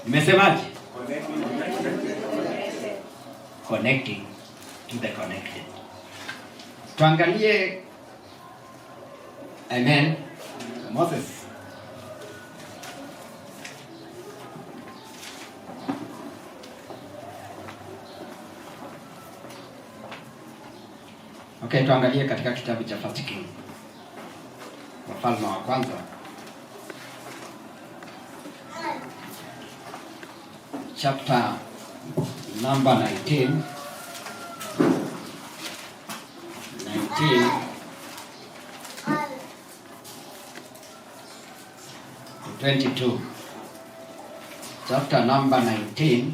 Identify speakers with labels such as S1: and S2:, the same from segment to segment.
S1: Nimesemaje? Connecting to the connected. Tuangalie. Amen. Moses. Okay, tuangalie katika kitabu cha First King. Wafalme wa kwanza. Chapter number 19 to 22. Chapter number 19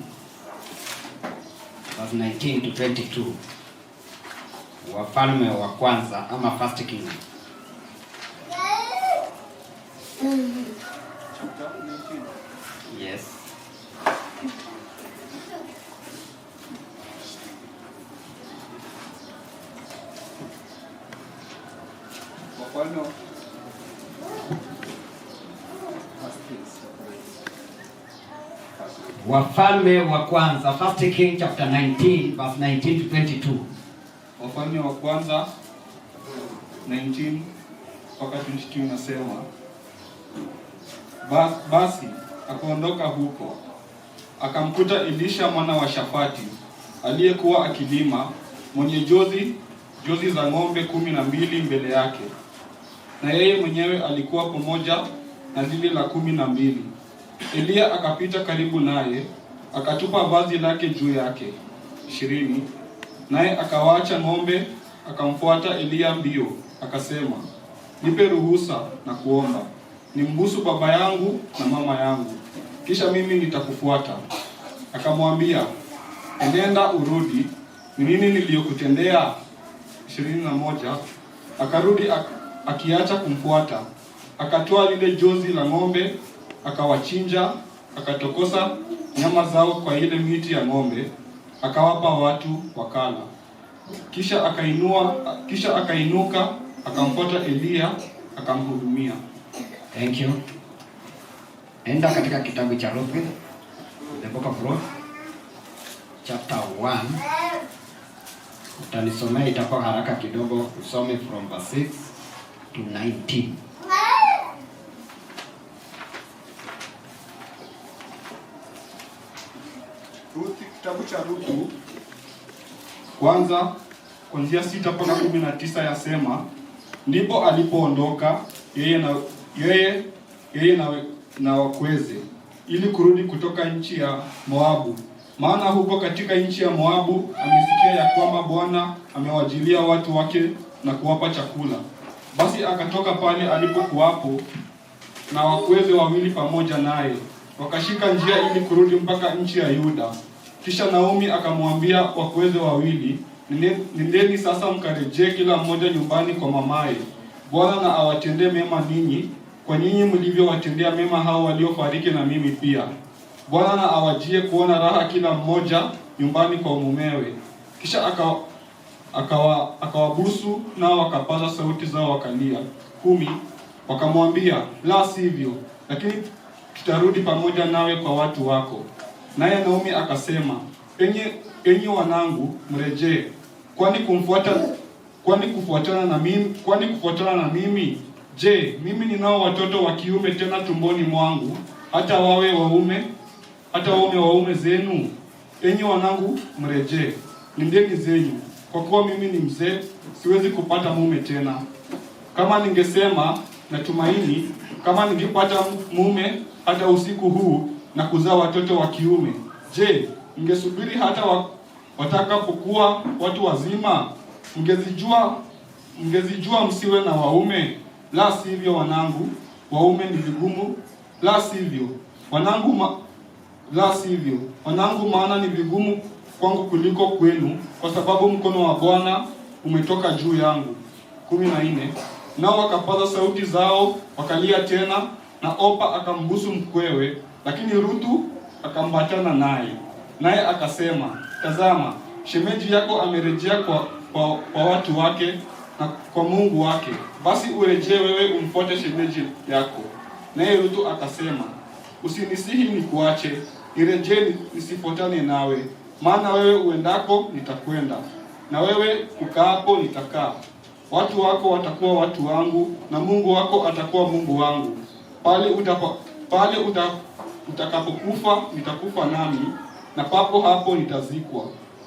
S1: verse 19 to 22. Wafalme wa kwanza ama First King. Yes. Wafalme wa kwanza, First King chapter 19 verse 19 to 22.
S2: Wafalme wa kwanza 19 mpaka 22 nasema, basi akaondoka huko akamkuta Elisha mwana wa Shafati aliyekuwa akilima, mwenye jozi za ng'ombe 12 mbele yake, na yeye mwenyewe alikuwa pamoja na zile la 12. Elia akapita karibu naye, akatupa vazi lake juu yake. 20. Naye akawaacha ng'ombe, akamfuata Elia mbio, akasema, nipe ruhusa na kuomba, nimbusu baba yangu na mama yangu, kisha mimi nitakufuata. Akamwambia, enenda urudi, ni nini niliyokutendea? 21. Akarudi akiacha kumfuata, akatoa lile jozi la ng'ombe, akawachinja, akatokosa nyama zao kwa ile miti ya ng'ombe, akawapa watu wakala. Kisha akainuka akamfuata Elia, akamhudumia.
S1: Thank you. Enda katika kitabu cha Ruth, the book of Ruth, chapter 1. Utanisomea, itakuwa haraka kidogo, usome from verse 6 to 19.
S2: Kitabu cha Ruthu kwanza kuanzia 6 mpaka 19 yasema, ndipo alipoondoka yeye na wakweze ili kurudi kutoka nchi ya Moabu, maana huko katika nchi ya Moabu amesikia ya kwamba Bwana amewajilia watu wake na kuwapa chakula. Basi akatoka pale alipokuwapo na wakweze wawili pamoja naye, wakashika njia ili kurudi mpaka nchi ya Yuda. Kisha Naomi akamwambia wakweze wawili, nendeni sasa mkarejee kila mmoja nyumbani kwa mamaye. Bwana na awatendee mema ninyi, kwa nyinyi mlivyowatendea mema hao waliofariki, na mimi pia. Bwana na awajie kuona raha kila mmoja nyumbani kwa mumewe. Kisha akawabusu, nao wakapaza sauti zao wakalia. 10. Wakamwambia, la sivyo, lakini tutarudi pamoja nawe kwa watu wako. Naye Naomi akasema, enyi wanangu, mrejee, kwani kufuatana na mimi? Je, mimi ninao watoto wa kiume tena tumboni mwangu, hata wawe waume zenu? Enyi wanangu, mrejee, nendeni zenyu, kwa kuwa mimi ni mzee, siwezi kupata mume tena. Kama ningesema natumaini, kama ningepata mume hata usiku huu na kuzaa watoto wa kiume, je, mngesubiri hata watakapokuwa watu wazima? Mngezijua msiwe na waume? La sivyo wanangu, waume ni vigumu. La sivyo wanangu, maana ni vigumu kwangu kuliko kwenu, kwa sababu mkono wa Bwana umetoka juu yangu. 14. Nao wakapaza sauti zao wakalia tena, na Opa akambusu mkwewe, lakini Ruthu akambatana naye akasema, tazama, shemeji yako amerejea kwa watu wake na kwa Mungu wake, basi urejee wewe umfuate shemeji yako. Naye Ruthu akasema, usinisihi nikuache, nirejee nisifuatane nawe. Maana wewe uendako nitakwenda, na wewe ukaapo nitakaa. Watu wako watakuwa watu wangu, na Mungu wako atakuwa Mungu wangu. Pale utakapokufa nitakufa nami, na papo hapo nitazikwa.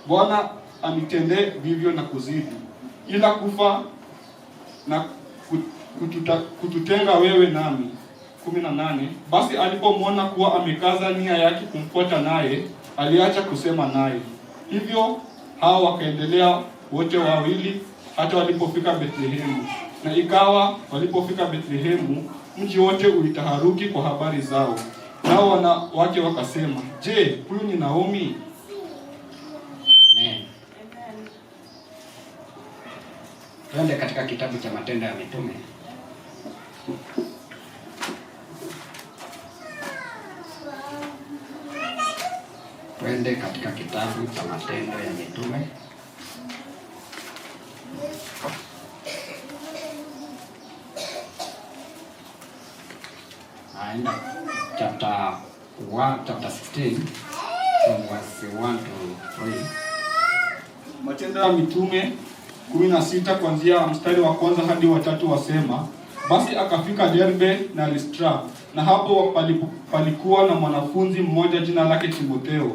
S2: Bwana anitendee vivyo na kuzidi, ila kufa na kututenga wewe nami. 18. Basi alipomwona kuwa amekaza nia yake kumfuata naye, aliacha kusema naye. Hivyo hao wakaendelea wote wawili hata walipofika Bethlehemu. Na ikawa walipofika Bethlehemu, mji wote ulitaharuki kwa habari zao. Nao wanawake wakasema, je, huyu ni Naomi?
S1: Amen. Twende katika kitabu cha Matendo ya Mitume. Twende katika kitabu cha Matendo ya Mitume. And chapter 16 from verse 1 to 3.
S2: Matendo ya Mitume 16 kuanzia mstari wa kwanza hadi wa 3 wasema, basi akafika Derbe na Listra, na hapo palikuwa na mwanafunzi mmoja jina lake Timotheo,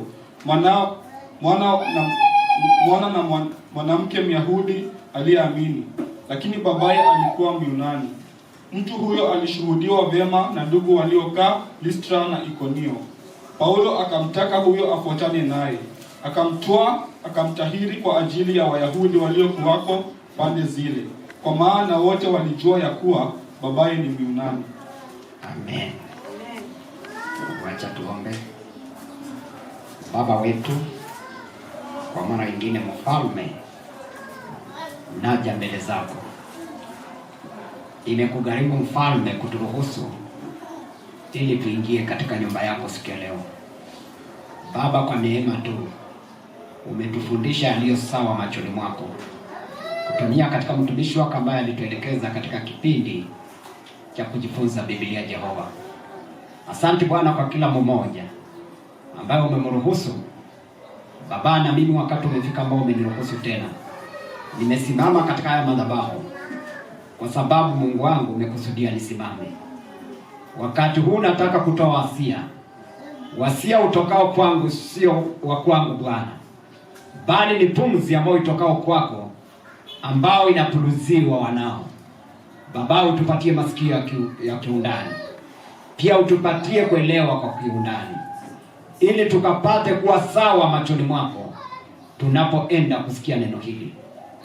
S2: mwanamke Myahudi aliyeamini, lakini babaye alikuwa Myunani. Mtu huyo alishuhudiwa vyema na ndugu waliokaa Listra na Ikonio. Paulo akamtaka huyo afuatane naye, akamtoa akamtahiri kwa ajili ya Wayahudi waliokuwako pande zile, kwa maana wote walijua ya kuwa babaye ni Myunani.
S1: Amen. Wacha tuombe. Baba wetu, kwa mara nyingine Mfalme, naja mbele zako. Imekugharimu Mfalme kuturuhusu ili tuingie katika nyumba yako siku ya leo. Baba, kwa neema tu umetufundisha yaliyo sawa machoni mwako, kutumia katika mtumishi wako ambaye alituelekeza katika kipindi cha kujifunza Biblia Jehova. Asante Bwana kwa kila mmoja ambaye umemruhusu Baba, na mimi wakati umefika ambao umeniruhusu tena nimesimama katika haya madhabahu, kwa sababu Mungu wangu umekusudia nisimame. Wakati huu nataka kutoa wasia utokao kwangu, sio wa kwangu Bwana, bali ni pumzi ambayo itokao kwako, ambao inapuluziwa wanao. Baba, utupatie masikio ya kiundani, pia utupatie kuelewa kwa kiundani, ili tukapate kuwa sawa machoni mwako tunapoenda kusikia neno hili.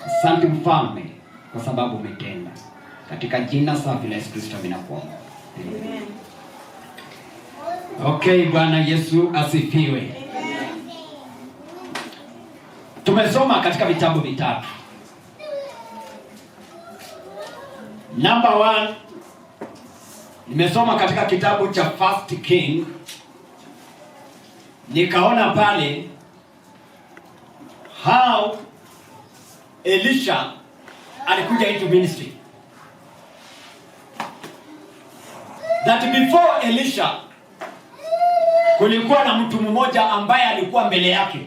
S1: Asante Mfalme, kwa sababu umetenda. Katika jina safi la Yesu Kristo ninakuomba. Amen. Okay, Bwana Yesu asifiwe. Amen. Tumesoma katika vitabu vitatu. Number 1, nimesoma katika kitabu cha First King. Nikaona pale how Elisha alikuja into ministry. That before Elisha kulikuwa na mtu mmoja ambaye alikuwa mbele yake,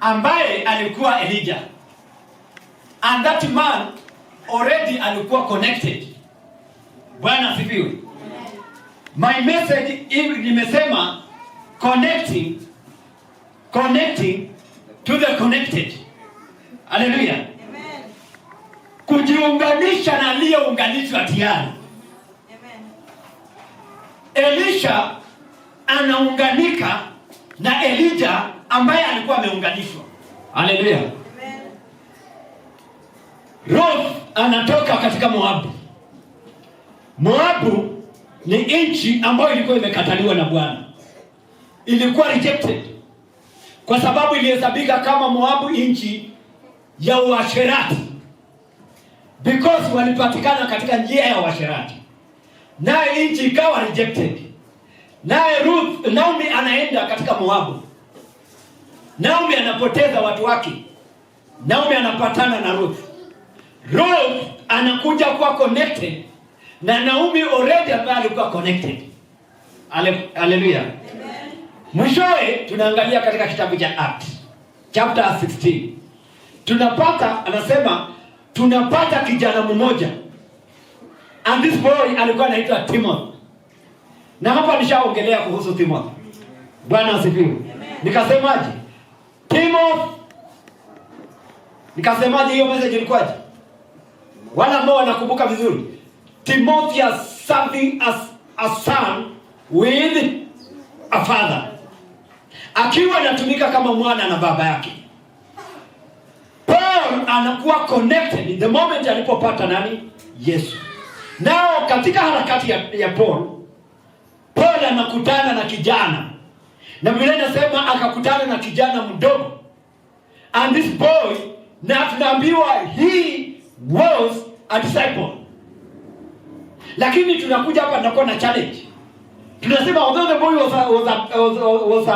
S1: ambaye alikuwa Elijah. And that man already alikuwa connected. Bwana asifiwe. My message hivi nimesema connecting to the connected. Hallelujah. Amen. Kujiunganisha na aliyeunganishwa tayari. Amen. Elisha anaunganika na Elijah ambaye alikuwa ameunganishwa. Hallelujah. Amen. Ruth anatoka katika Moabu. Moabu ni nchi ambayo ilikuwa imekataliwa na Bwana. Ilikuwa rejected kwa sababu ilihesabika kama Moabu nchi ya uasherati, because walipatikana katika njia ya uasherati, naye nchi ikawa rejected. Naye Naomi anaenda katika Moabu. Naomi anapoteza watu wake. Naomi anapatana na Ruth. Ruth anakuja kuwa connected na Naomi already ambaye alikuwa connected. Hallelujah. Mwishowe tunaangalia katika kitabu cha Acts chapter 16. Tunapata kijana mmoja. And this boy alikuwa anaitwa Timothy. Na hapa nishaongelea kuhusu Timothy. Bwana asifiwe. Nikasemaje? Timothy. Nikasemaje hiyo message ilikuwaje? Wala ambao wanakumbuka vizuri. Timothy is serving as a son with a father. Akiwa anatumika kama mwana na baba yake. Paul anakuwa connected the moment alipopata nani? Yesu. Nao katika harakati ya Paul anakutana na kijana. Na Biblia inasema akakutana na kijana mdogo. And this boy, na tunaambiwa he was a disciple. Lakini tunakuja hapa tunakuwa na challenge. Tunasema although the boy was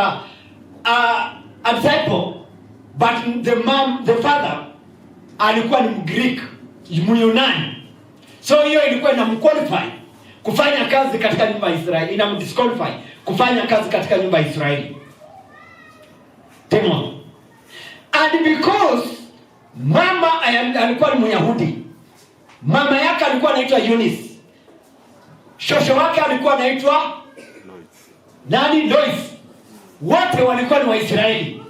S1: a disciple, but the father alikuwa ni Greek, Myunani. So hiyo ilikuwa inamqualify kufanya kazi katika nyumba ya Israeli, inamdisqualify kufanya kazi katika nyumba ya Israeli. Timothy. And because mama alikuwa ni Myahudi, mama yake alikuwa anaitwa Eunice. Shosho wake alikuwa anaitwa Lois. Wote walikuwa ni Waisraeli.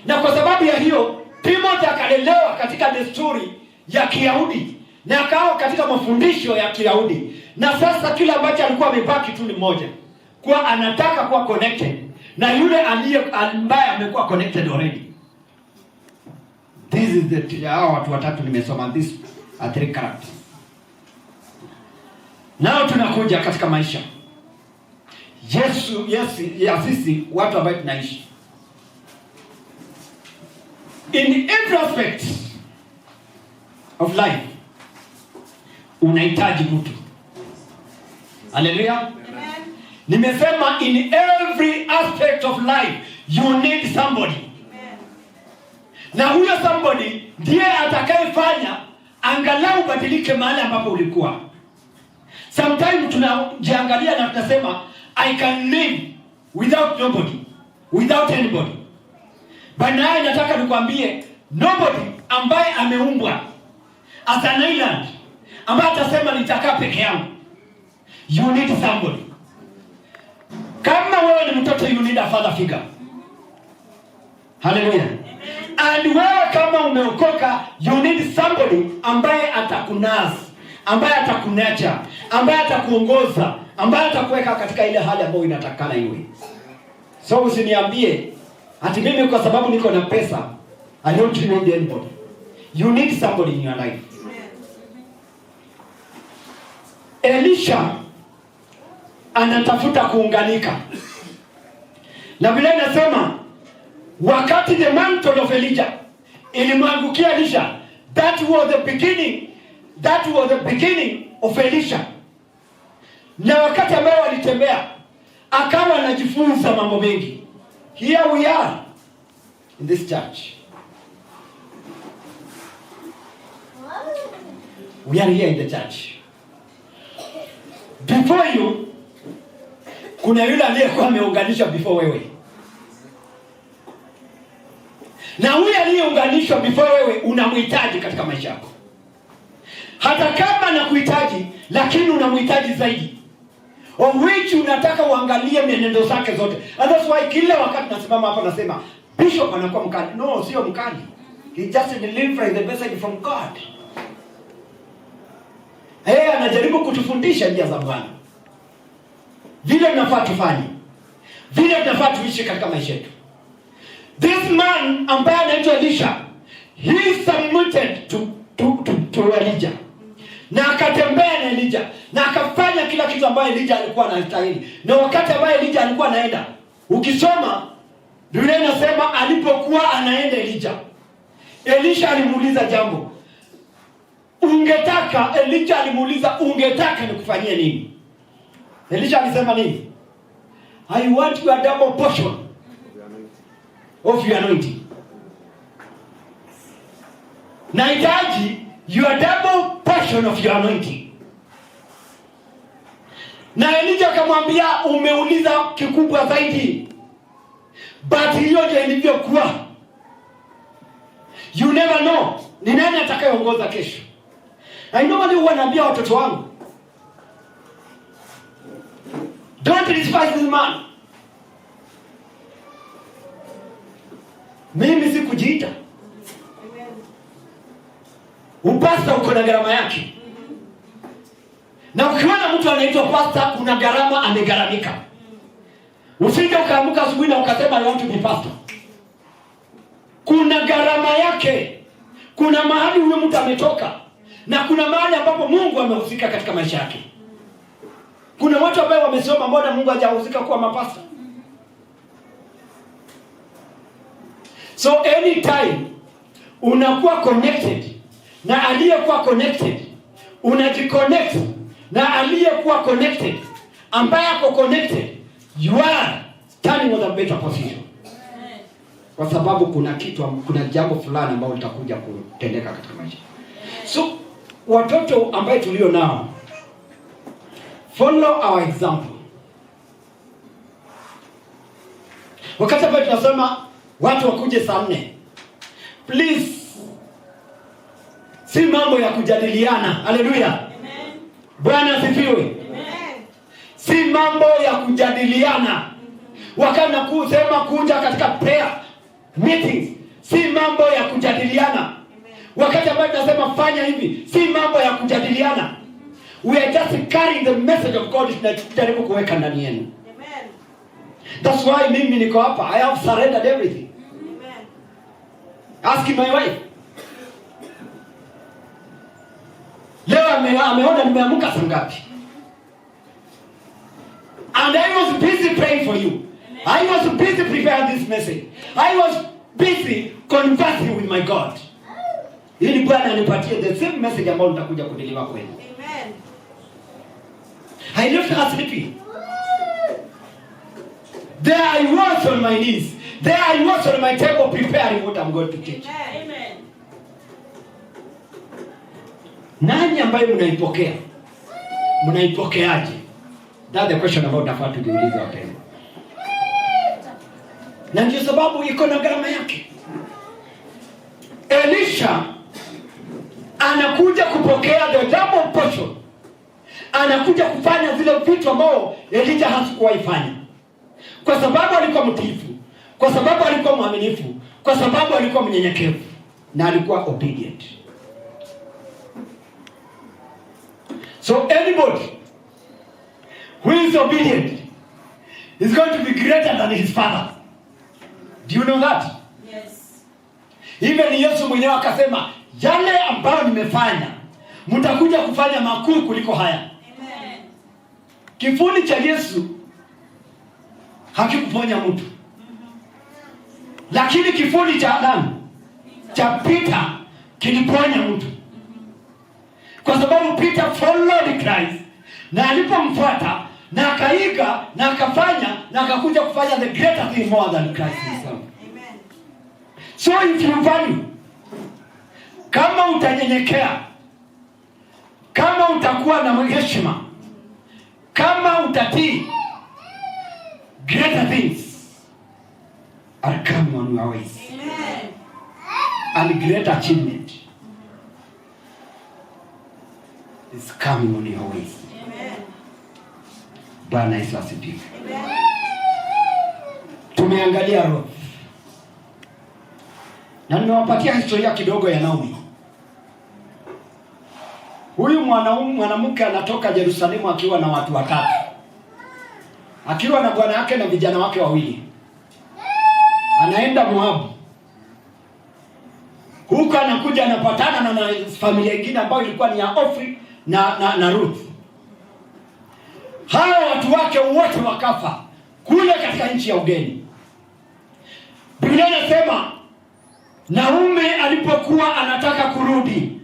S1: Na kwa sababu ya hiyo, Timothy akalelewa katika desturi ya Kiyahudi na akawa katika mafundisho ya Kiyahudi. Na sasa kila ambacho alikuwa amebaki tu ni moja, kwa anataka kuwa connected na yule ambaye amekuwa connected already. This is the watu watatu nimesoma, this are three characters. Nao tunakuja katika maisha. Sisi watu ambao tunaishi. In every aspect of life unahitaji mtu. Hallelujah. Amen. Nimesema in every aspect of life you need somebody. Amen. Na huyo somebody ndiye atakayefanya angalau badilike mahali ambapo ulikuwa. Sometimes tunajiangalia na tunasema I can live without nobody, without anybody. But naye nataka nikwambie nobody ambaye ameumbwa as an island, ambaye atasema nitakaa peke yangu. You need somebody. Kama wewe ni mtoto, you need a father figure. Hallelujah. And wewe kama umeokoka, you need somebody ambaye atakunasa, ambaye atakunacha, ambaye atakuongoza, ambaye atakuweka katika ile hali ambayo inatakana iwe. So usiniambie ati mimi kwa sababu niko na pesa I don't need anybody. You need somebody in your life. Elisha anatafuta kuunganika. Na Biblia inasema wakati the mantle of Elijah ilimwangukia Elisha, that was the beginning of Elisha. Na wakati ambao walitembea akawa anajifunza mambo mengi. Here we are in this church. We are here in the church. Before you, kuna yule aliyekuwa ameunganishwa before wewe. Na huyu aliyeunganishwa before wewe unamhitaji katika maisha yako. Hata kama anakuhitaji, lakini unamhitaji zaidi. Of which unataka uangalie mienendo zake zote. And that's why kila wakati nasimama hapa nasema bishop anakuwa mkali. No, sio mkali. He just delivers the message from God. Anajaribu kutufundisha njia za Bwana. Vile tunafaa tufanye. Vile tunafaa tuishi katika maisha yetu. This man ambaye anaitwa Elisha, he submitted to Elijah. Na akatembea na Elijah, na akafanya kila kitu ambayo Elijah alikuwa anastahili. Na wakati ambaye Elijah alikuwa anaenda, ukisoma Biblia inasema alipokuwa anaenda Elisha alimuuliza jambo. Elijah alimuuliza ungetaka nikufanyie nini? Elisha alisema nini? I want your double portion of your anointing. Nahitaji your double portion of your anointing. Na Elijah akamwambia umeuliza kikubwa zaidi. But hiyo ndio ilivyokuwa. You never know ni nani atakayeongoza kesho. I normally huwa naambia watoto wangu, don't despise this man. Mimi sikujiita. Upasta uko na gharama yake. Na ukiona mtu anaitwa pastor, kuna gharama amegharamika. Usije ukaamka asubuhi na ukasema I want to be pastor. Kuna gharama yake. Kuna mahali huyo mtu ametoka. Na kuna mahali ambapo Mungu amehusika katika maisha yake. Kuna watu ambao wamesoma, mbona Mungu hajahusika kuwa mapasta? So anytime unakuwa connected na aliyekuwa connected, unajiconnect na aliyekuwa connected, ambaye ako connected, you are standing on a better position. Kwa sababu kuna jambo fulani ambalo litakuja kutendeka katika maisha. So watoto ambaye tulio nao, follow our example. Wakati ambao tunasema watu wakuje saa 4, please, si mambo ya kujadiliana. Haleluya, amen. Bwana asifiwe, amen. Si mambo ya kujadiliana. Wakati na kusema kuja katika prayer meetings, si mambo ya kujadiliana. Amen. Wakati ambao tunasema fanya hivi, si mambo ya kujadiliana. We are just carrying the message of God na tunajaribu kuweka ndani yenu. Amen. That's why mimi niko hapa. I have surrendered everything. Amen. Ask my wife. Leo ameona nimeamka saa ngapi. And I was busy praying for you. Amen. I was busy preparing this message. I was busy conversing with my God. Ili Bwana anipatie the same message ambayo nitakuja kudeliver kwenu. Amen. I left her sleeping. There I was on my knees. There I was on my table preparing what I'm going to teach. Amen. Nani ambaye mnaipokea? Mnaipokeaje? That's the question about nafaa tujiulize wapendwa. Na ndio sababu iko na gharama yake. Elisha anakuja kupokea the double portion. Anakuja kufanya zile vitu ambao Elijah hakuwahi fanya. Kwa sababu alikuwa mtiifu, kwa sababu alikuwa mwaminifu, kwa sababu alikuwa mnyenyekevu na alikuwa obedient. So anybody who is obedient is going to be greater than his father. Do you know that? Yes. Even Yesu mwenyewe akasema, yale ambayo nimefanya, mtakuja kufanya makuu kuliko haya. Amen. Kifuni cha Yesu hakikuponya mtu. Lakini kifuni cha Adamu, cha Peter, kiliponya mtu. Kwa sababu Peter followed Christ, na alipomfuata na akaiga na akafanya na akakuja kufanya the greater thing more than Christ himself. Amen. So if you value, kama utanyenyekea, kama utakuwa na heshima, kama utatii, greater things are coming on your ways. Amen. And greater achievement is coming on your ways. Amen. Bwana Yesu asifiwe. Amen. Tumeangalia roho. Na nimewapatia historia kidogo ya Naomi. Huyu mwanamke anatoka Yerusalemu akiwa na watu watatu. Akiwa na bwana yake na vijana wake wawili. Anaenda Moabu. Huko anakuja anapatana na familia nyingine ambayo ilikuwa ni ya Ofri na Ruth. Hao watu wake wote wakafa kule katika nchi ya ugeni. Biblia inasema Naomi alipokuwa anataka kurudi,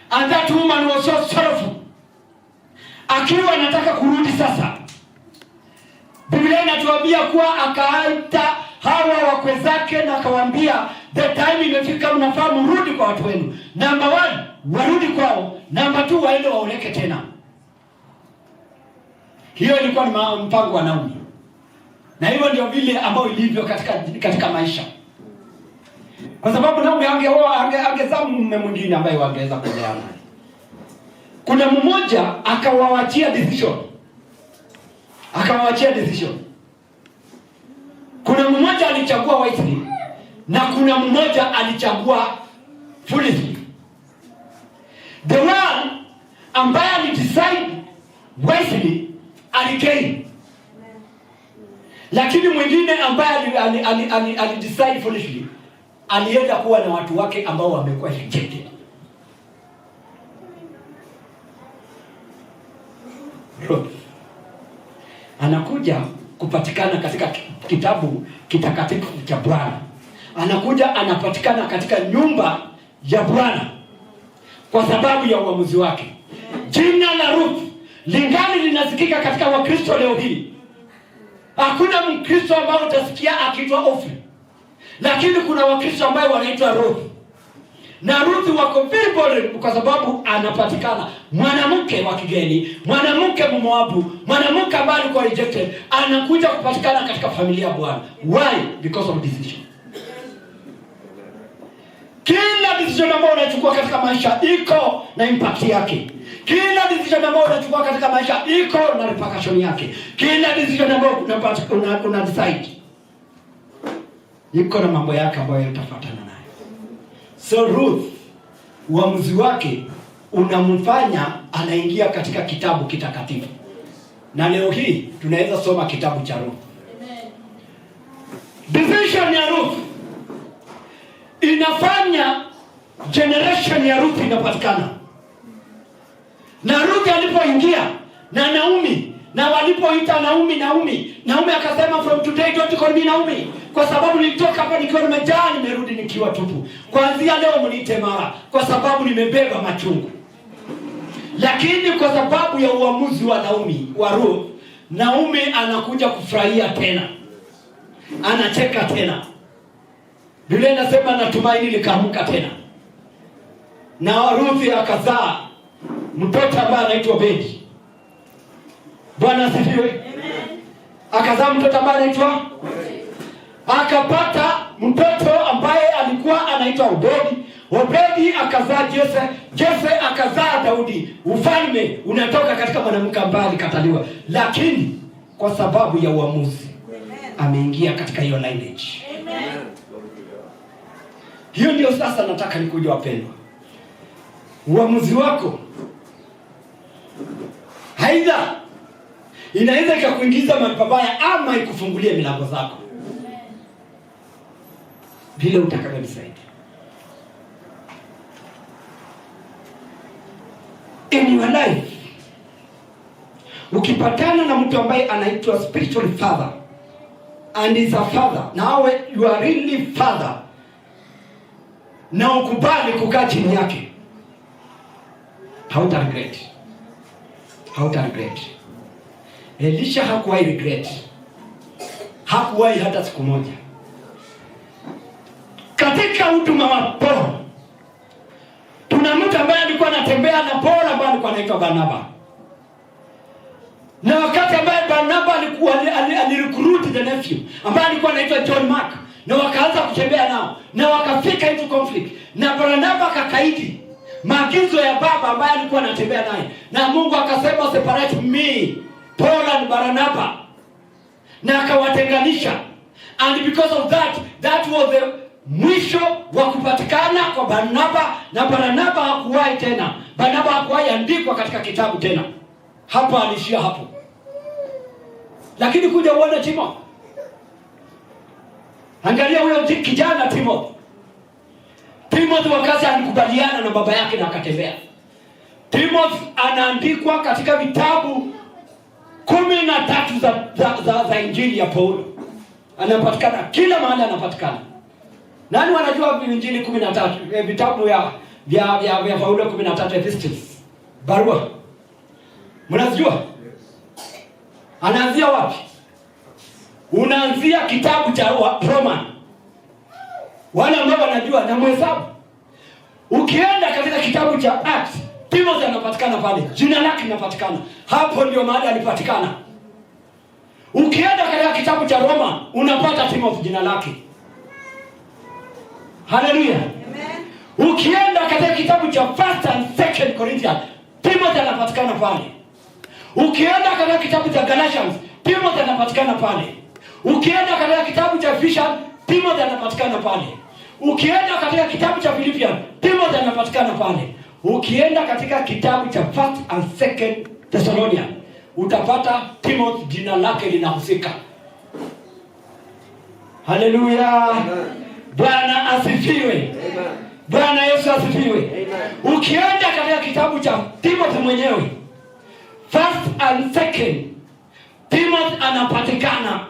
S1: and that woman was so sorrowful. Akiwa anataka kurudi sasa, Biblia inatuambia kuwa akaita hawa wakwe zake na akawaambia, the time imefika, mnafaa mrudi kwa watu wenu. Number 1, warudi kwao. Number 2, waende waoleke tena. Hiyo ilikuwa ni mpango wa Naomi. Na hivyo ndio vile ambao ilivyo katika maisha. Kwa sababu Naomi angezaa mume mwingine ambaye wangeweza kuoleana. Kuna mmoja akawaachia decision. Kuna mmoja alichagua wisely na kuna mmoja alichagua foolishly. The one ambaye alidecide wisely aligain. Lakini mwingine ambaye alidecide foolishly alienda kuwa na watu wake ambao wamekuwa rejected. Anakuja kupatikana katika kitabu kitakatifu cha Bwana. Anakuja anapatikana katika nyumba ya Bwana kwa sababu ya uamuzi wake. Jina la Ruth lingali linasikika katika Wakristo leo hii. Hakuna Mkristo ambaye utasikia akiitwa Ofri. Lakini kuna Wakristo ambao wanaitwa Ruth. Na Ruth wako very bold kwa sababu anapatikana mwanamke wa kigeni, mwanamke Mmoabu, mwanamke ambaye alikuwa rejected, anakuja kupatikana katika familia ya Bwana. Why? Because of decision. Kila decision ambayo unachukua katika maisha iko na impact yake. Kila decision ambayo unachukua katika maisha iko na repercussion yake. Kila decision ambayo una decide iko na mambo yake ambayo yatafuatana nayo. So Ruth, uamuzi wake unamfanya anaingia katika kitabu kitakatifu. Na leo hii tunaweza soma kitabu cha Ruth. Decision ya Ruth inafanya generation ya Ruth inapatikana. Na Ruth alipoingia na Naomi, na walipoita Naomi akasema, from today don't call me Naomi, kwa sababu nilitoka hapa nikiwa nimejaa, nimerudi nikiwa tupu. Kuanzia leo mniite Mara, kwa sababu nimebeba machungu. Lakini kwa sababu ya uamuzi wa Ruth, Naomi anakuja kufurahia tena. Anacheka tena. Biblia inasema natumaini likaamka tena. Na Ruth akazaa mtoto ambaye anaitwa Obedi. Bwana asifiwe. Amen. Akazaa mtoto ambaye anaitwa akapata mtoto ambaye alikuwa anaitwa Obedi. Obedi akazaa Jese akazaa Daudi. Ufalme unatoka katika mwanamke ambaye alikataliwa, lakini kwa sababu ya uamuzi ameingia katika hiyo lineage. Amen. Hiyo ndio sasa nataka nikuje wapendwa. Uamuzi wako haidha inaweza ikakuingiza mahali pabaya ama ikufungulie milango zako. Vile utakavyonisaidia. In your life, ukipatana na mtu ambaye anaitwa spiritual father and is a father, nawe you are really father, na ukubali kukaa chini yake, hauta regret. Elisha hakuwahi regret. Hakuwahi hata siku moja. Katika huduma wa Paulo, tuna mtu ambaye alikuwa anatembea na Paulo ambaye alikuwa anaitwa Barnaba. Na wakati ambaye Barnaba alikuwa alirecruit the nephew ambaye alikuwa anaitwa John Mark, na wakaanza kutembea nao na wakafika into conflict, na Barnaba akakaidi maagizo ya baba ambaye alikuwa anatembea naye, na Mungu akasema separate me, Paul and Barnaba, na akawatenganisha. And because of that was the mwisho wa kupatikana kwa Barnaba, na Barnaba hakuwahi tena. Barnaba hakuwahi andikwa katika kitabu tena. Hapa alishia hapo. Lakini kuja uone Timothy. Angalia huyo kijana Timothy wakati alikubaliana na baba yake na akatembea. Timothy anaandikwa katika vitabu 13 za Injili ya Paulo. Anapatikana kila mahali anapatikana. Nani wanajua Injili 13? Vitabu vya Paulo 13 epistles. Barua. Mnajua? Anaanzia wapi? Unaanzia kitabu cha Roman. Wale ambao wanajua na mhesabu. Ukienda katika kitabu cha Acts, Timothy anapatikana pale. Jina lake linapatikana. Hapo ndio mahali alipatikana.
S3: Ukienda katika kitabu cha Roma unapata Timothy jina lake. Haleluya. Amen. Ukienda katika kitabu cha 1 and 2 Corinthians, Timothy anapatikana pale. Ukienda katika kitabu cha Galatians, Timothy anapatikana pale. Ukienda katika kitabu cha Ephesians, Timothy anapatikana pale. Ukienda katika kitabu cha Philippians, Timothy anapatikana pale. Ukienda katika kitabu cha 1 and 2 Thessalonians, utapata Timothy jina lake linahusika. Haleluya. Bwana asifiwe. Amen. Bwana Yesu asifiwe. Amen. Ukienda katika kitabu cha Timothy mwenyewe, 1 and 2 Timothy anapatikana.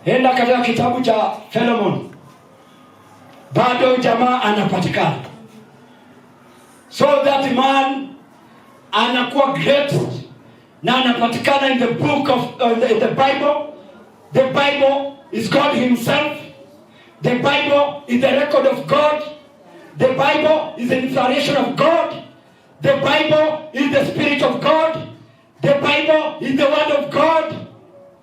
S3: Enda katika kitabu cha Philemon, bado jamaa anapatikana. So that man anakuwa great na anapatikana in the book of the Bible. The Bible is God himself. The Bible is the record of God. The Bible is the inspiration of God. The Bible is the Spirit of God. The Bible is the Word of God.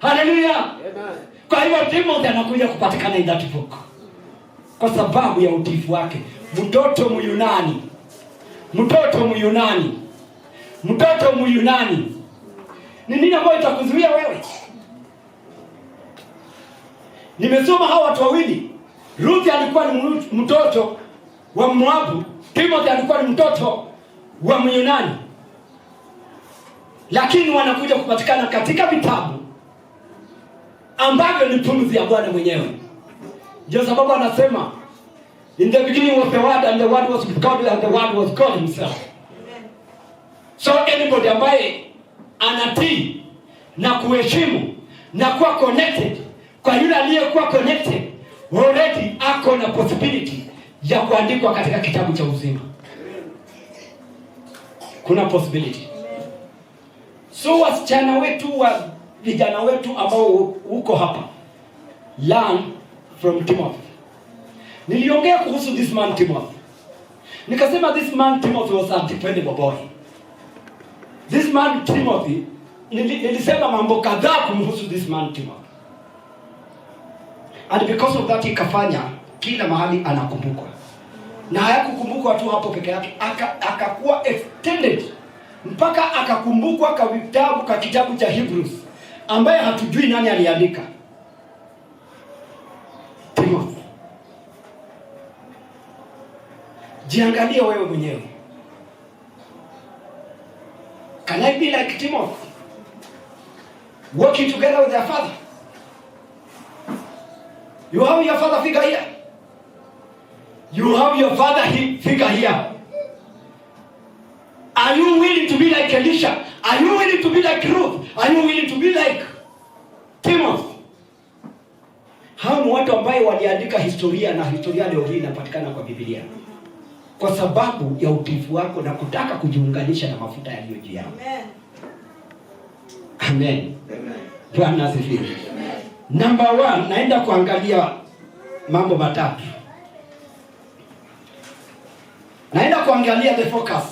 S3: Hallelujah. Amen. Kwa hivyo Timothy anakuja kupatikana in that book kwa sababu ya utiifu wake. Mtoto Myunani. Ni nini ambayo itakuzuia wewe? Nimesoma hawa watu wawili. Ruth alikuwa ni mtoto wa Moabu, Timothy alikuwa ni mtoto wa Myunani. Lakini wanakuja kupatikana katika vitabu ambavyo ni pumzi ya Bwana mwenyewe. Ndio sababu anasema in the beginning was the Word and the Word was with God and the Word was God himself. So anybody ambaye anatii na kuheshimu na kuwa connected kwa yule aliyekuwa connected, already ako na possibility ya kuandikwa katika kitabu cha uzima. Kuna possibility. So wasichana wetu wa vijana wetu ambao uko hapa, learn from Timothy. Niliongea kuhusu this man Timothy. Nikasema this man Timothy was a dependable boy. This man Timothy, nilisema mambo kadhaa kumhusu this man Timothy. And because of that ikafanya kila mahali anakumbukwa. Na hayakukumbukwa tu hapo peke yake, akakuwa extended mpaka akakumbukwa kwa kitabu cha Hebrews ambaye hatujui nani aliandika. Timothy. Jiangalie wewe mwenyewe. Can I be like Timothy? Working together with their father. You have your father figure here. You have your father figure here. Are you willing to be like Elisha? Are you willing to be like Ruth? Are you willing to be like Timothy? Hao ni watu ambao waliandika historia, na historia leo hii inapatikana kwa Biblia. Kwa sababu ya utiifu wako na kutaka kujiunganisha na mafuta yaliyo juu yako. Amen. Amen. Bwana asifiwe. Number 1, naenda kuangalia mambo matatu. Naenda kuangalia the focus.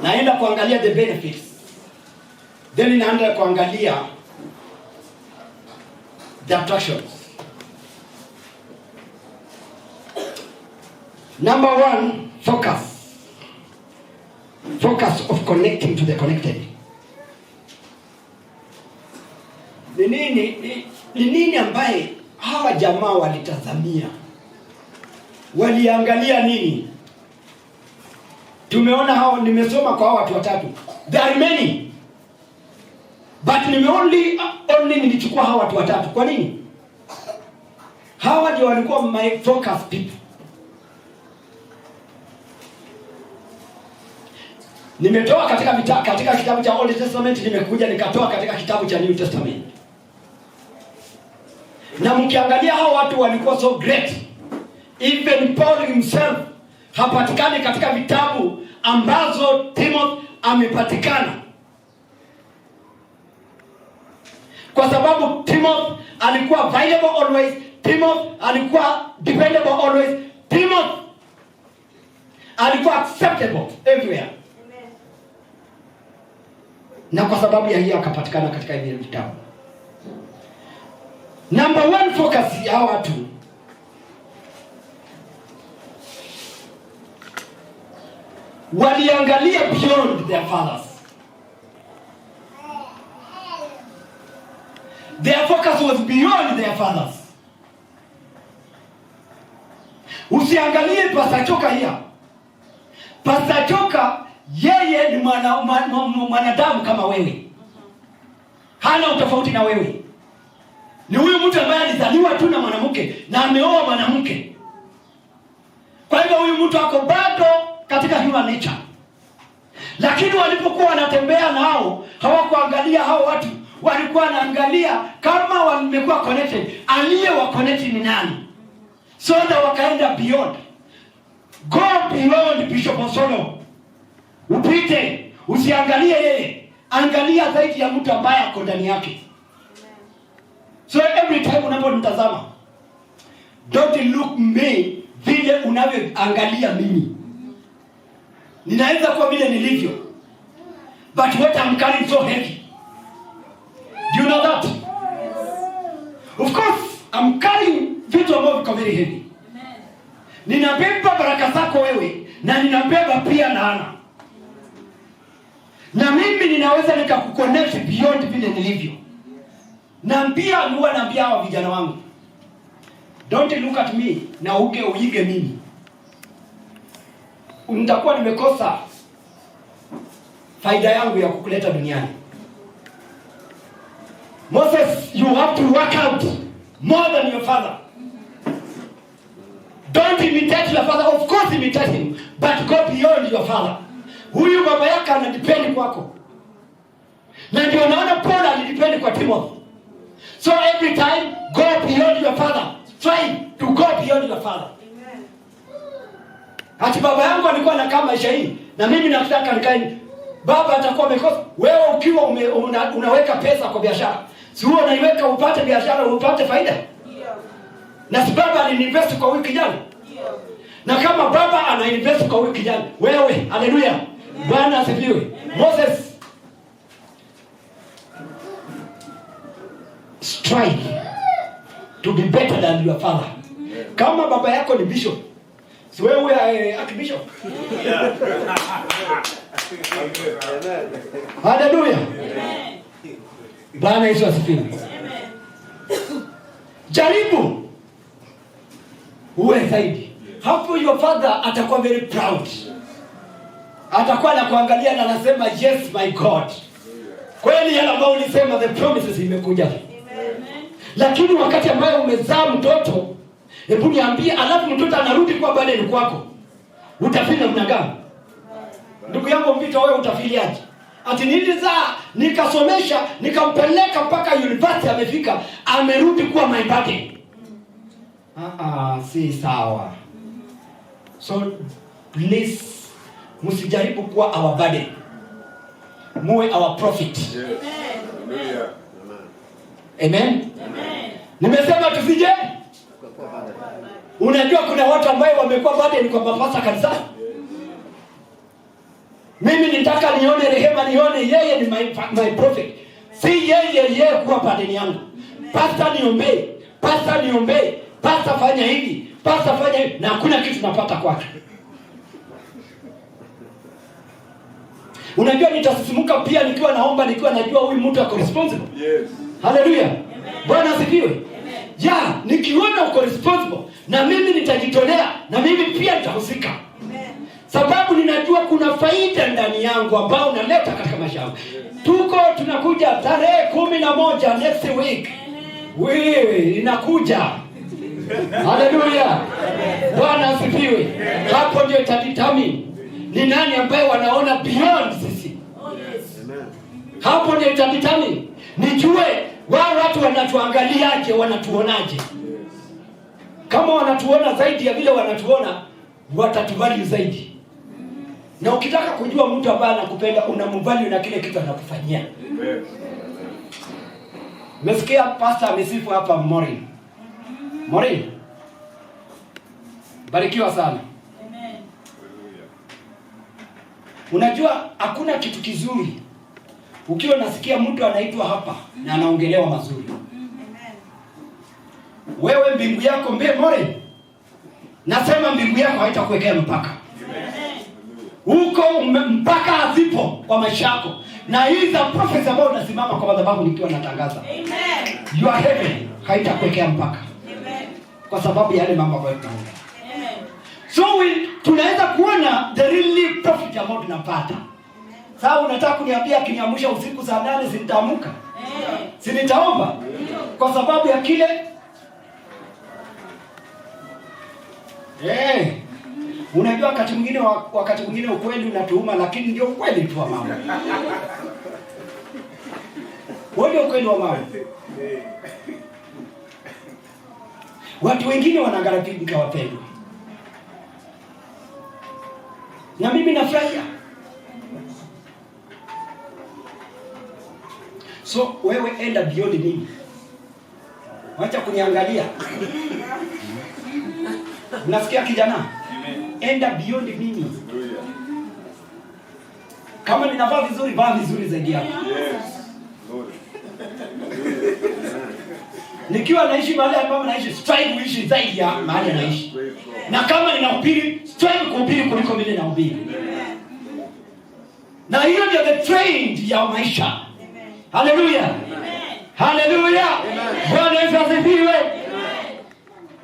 S3: Naenda kuangalia the benefits. Then naenda kuangalia the attractions. Number 1, focus. Focus of connecting to the connected. Ni nini ambaye hawa jamaa walitazamia? Waliangalia nini? Tumeona hao, nimesoma kwa hao watu watatu. There are many. But only nilichukua hao watu watatu. Kwa nini? Hawa ndio walikuwa my focus people. Nimetoa katika kitabu cha Old Testament, nimekuja nikatoa katika kitabu cha New Testament. Na mkiangalia hao watu walikuwa so great. Even Paul himself hapatikani katika vitabu ambazo Timothy amepatikana. Kwa sababu Timothy alikuwa available always, Timothy alikuwa dependable always, Timothy alikuwa acceptable everywhere. na kwa sababu ya hiyo akapatikana katika ile vitabu. Number one focus ya watu waliangalia beyond their fathers. Their focus was beyond their fathers. Usiangalie Pastor Choka here. Pastor Choka yeye ni mwanadamu kama wewe. Hana utofauti na wewe. Ni huyu mtu ambaye alizaliwa tu na mwanamke na ameoa mwanamke. Kwa hivyo huyu mtu ako bado katika human nature. Lakini walipokuwa wanatembea nao, hawakuangalia hao watu. Walikuwa wanaangalia kama wamekuwa connected, aliye wa connect ni nani. So that wakaenda beyond. Go beyond Bishop Osolo. Upite, usiangalie yeye. Angalia zaidi ya mtu ambaye ako ndani yake. So every time unaponitazama, don't look me vile unavyoangalia mimi. Ninaweza kuwa vile nilivyo, but what I'm carrying so heavy. Do you know that? Of course, I'm carrying vitu ambavyo viko very heavy. Ninabeba baraka zako wewe, na ninabeba pia laana. Na mimi ninaweza nikakuconnect beyond vile nilivyo. Na pia huwa naambia hawa vijana wangu, don't look at me na uige mimi. Nitakuwa nimekosa faida yangu ya kukuleta duniani. Moses, you have to work out more than your father. Don't imitate your father. Of course imitate him, but go beyond your father. Huyu baba yake anadepend kwako. Na ndio unaona Paul alidepend kwa Timothy. So every time, go beyond your father. Try to go beyond your father. Amen. Hati baba yangu alikuwa anakaa maisha hii, na mimi nataka nikae. Baba atakuwa amekosa. Wewe ukiwa unaweka pesa kwa biashara, si wewe unaiweka upate biashara, upate faida? Ndio. Na si baba aliinvest kwa wiki jana? Ndio. Na kama baba anainvest kwa wiki jana, wewe, haleluya. Bwana asifiwe. Moses, strive to be better than your father. Kama baba yako ni bishop, si wewe archbishop? Haleluya. Bwana Yesu asifiwe. Jaribu uwe zaidi. Hapo your father atakuwa very proud. Atakuwa anakuangalia na anasema yes my God. Kweli yale ambayo ulisema, the promises imekuja. Lakini wakati ambayo umezaa mtoto, hebu niambie, alafu mtoto anarudi kwa burden kwako, utafili namna gani? Ndugu yangu mpito, wewe utafiliaje? Ati nilizaa, nikasomesha, nikampeleka mpaka university, amefika, amerudi kuwa my burden. Si sawa. So please, msijaribu kuwa our burden. Muwe our profit. Yes. Amen. Amen. Amen. Nimesema tusije. Unajua kuna watu ambao wamekuwa burden kwa mapasa kanisa. Mimi nitaka nione rehema, nione yeye ni my prophet. Si yeye kuwa burden yangu. Pastor niombe, pastor niombe, pastor fanya hivi, pastor fanya hivi, na hakuna kitu napata kwake. Unajua nitasisimuka pia nikiwa naomba, nikiwa najua huyu mtu ako responsible. Yes. Hallelujah. Bwana asifiwe. Ya, nikiona uko responsible, na mimi nitajitolea, na mimi pia nitahusika. Sababu ninajua kuna faida ndani yangu ambao naleta katika maisha yangu. Tunakuja tarehe 11 next week. Wewe inakuja. Hallelujah. Bwana asifiwe. Hapo ndio itadetermine ni nani ambaye wanaona beyond sisi. Hapo ndio itadetermine nijue wao watu wanatuangaliaje, wanatuonaje. Kama wanatuona zaidi ya vile wanatuona, watatuvalue zaidi. Na ukitaka kujua mtu ambaye anakupenda, unamvalue na kile kitu anakufanyia. Mesikia pastor amesifu hapa Morin. Morin, barikiwa sana. Unajua hakuna kitu kizuri Ukiwa nasikia mtu anaitwa hapa na anaongelewa mazuri, wewe mbingu yako more, nasema mbingu yako haitakuwekea mpaka. Huko mpaka hazipo kwa maisha yako. Na hizi prophecy ambayo unasimama kwa madhabahu nikiwa natangaza, amen, your heaven haitakuwekea mpaka. Amen. Kwa sababu ya yale mambo ambayo tunaona. Amen. So tunaweza kuona the really profit ambayo tunapata. Sasa unataka kuniambia kiniamsha usiku saa 8 sinitaamka? Si nitaomba? Kwa sababu ya kile unajua wakati mwingine ukweli unatuuma, lakini ndio ukweli tu wa mama. Ndio ukweli wa mama. Watu wengine wanagarabika wapendwa. Na mimi nafurahia. So wewe enda beyond mimi. Wacha kuniangalia. Unasikia kijana? Enda beyond mimi. Kama ninavaa vizuri, vaa vizuri zaidi yako. Nikiwa naishi mahali ambapo naishi, strive kuishi zaidi ya mahali naishi. Na kama ninahubiri, strive kuhubiri kuliko vile nahubiri. Na hiyo ndio the trend ya maisha. Hallelujah. Hallelujah. Bwana Yesu asifiwe.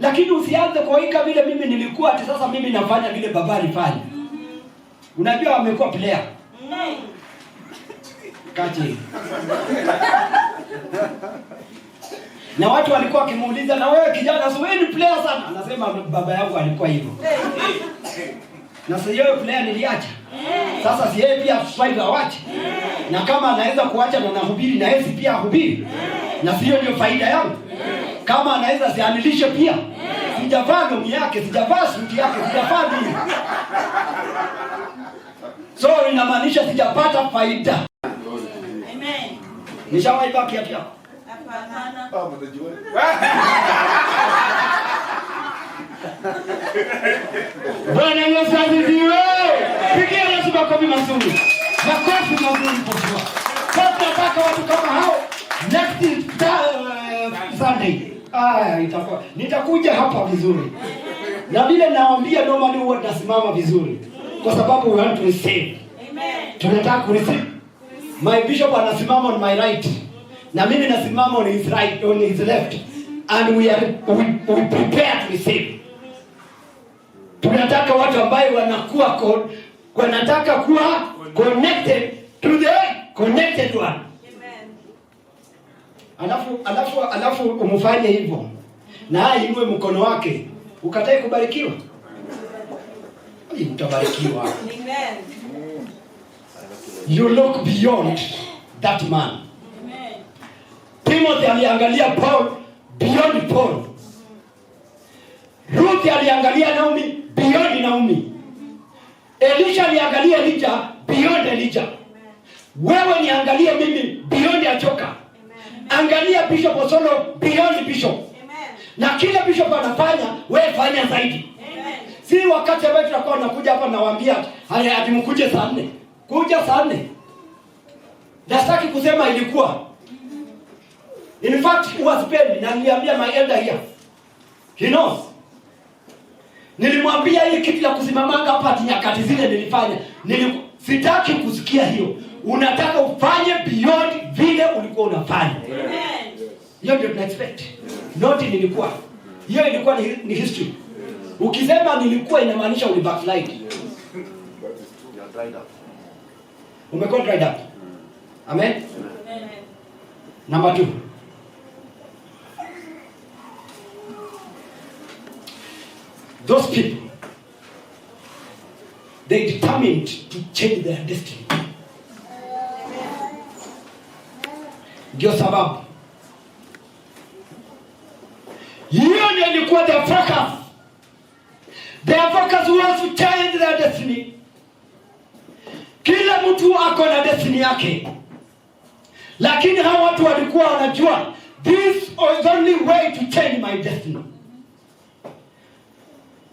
S3: Lakini usianze kuoika vile mimi nilikuwa ati sasa mimi nafanya vile baba alifanya. Unajua amekuwa player. Kati. Na watu walikuwa wakimuuliza, na wewe kijana sio wewe ni player sana? Anasema baba yangu alikuwa hivyo. Na sio yeye player niliacha. Sasa si yeye pia strive awache. Na kama anaweza kuacha na nahubiri na yeye pia ahubiri. Na sio ndio faida yangu. Kama anaweza sianilishe pia. Sijavaa longi yake, sijavaa suti yake, sijavaa nini. So inamaanisha sijapata faida. Amen. Nishawahi baki hapa. Hapana. Baba unajua. Bwana Yesu asifiwe. Pigia Yesu makofi mazuri. Makofi mazuri kwa Bwana. Sasa nataka watu kama hao next Sunday. Itakuwa nitakuja hapa vizuri. Na vile nawaambia normally huwa tunasimama vizuri. Kwa sababu we want to receive. Amen. Tunataka ku receive. My bishop anasimama on my right. Na mimi nasimama on his right, on his left. And we prepare to receive. Tunataka watu ambao wanataka kuwa connected to the connected one. Alafu umfanye hivyo. Na ainue mkono wake. Ukatae kubarikiwa. Utabarikiwa. Amen. You look beyond that man. Amen. Timothy aliangalia Paul beyond Paul. Ruth aliangalia Naomi beyond Naomi. Elisha aliangalia Elijah beyond Elijah. Wewe niangalie mimi beyond Achoka. Angalia Bishop Osono beyond Bishop. Amen. Na kila Bishop anafanya, wewe fanya zaidi. Amen. Si wakati ambao tutakuwa tunakuja hapa nawaambia haya ati mkuje saa 4. Kuja saa 4. Nasitaki kusema ilikuwa. In fact, it was paid na niliambia my elder here. He knows. Nilimwambia hii kitu ya kusimamanga hapa nyakati zile nilifanya. Sitaki kusikia hiyo. Unataka ufanye beyond vile ulikuwa unafanya. Amen. Hiyo ndio tuna expect. Not nilikuwa. Hiyo ilikuwa ni history. Ukisema nilikuwa inamaanisha uli backslide. Umekuwa dried up. Amen. Amen. Number 2. Those people, they determined to change their destiny. Ndio sababu hiyo ndio ilikuwa their focus. Their focus was to change their destiny. Kila mtu ako na destiny yake. Lakini hao watu walikuwa wanajua this is the only way to change my destiny.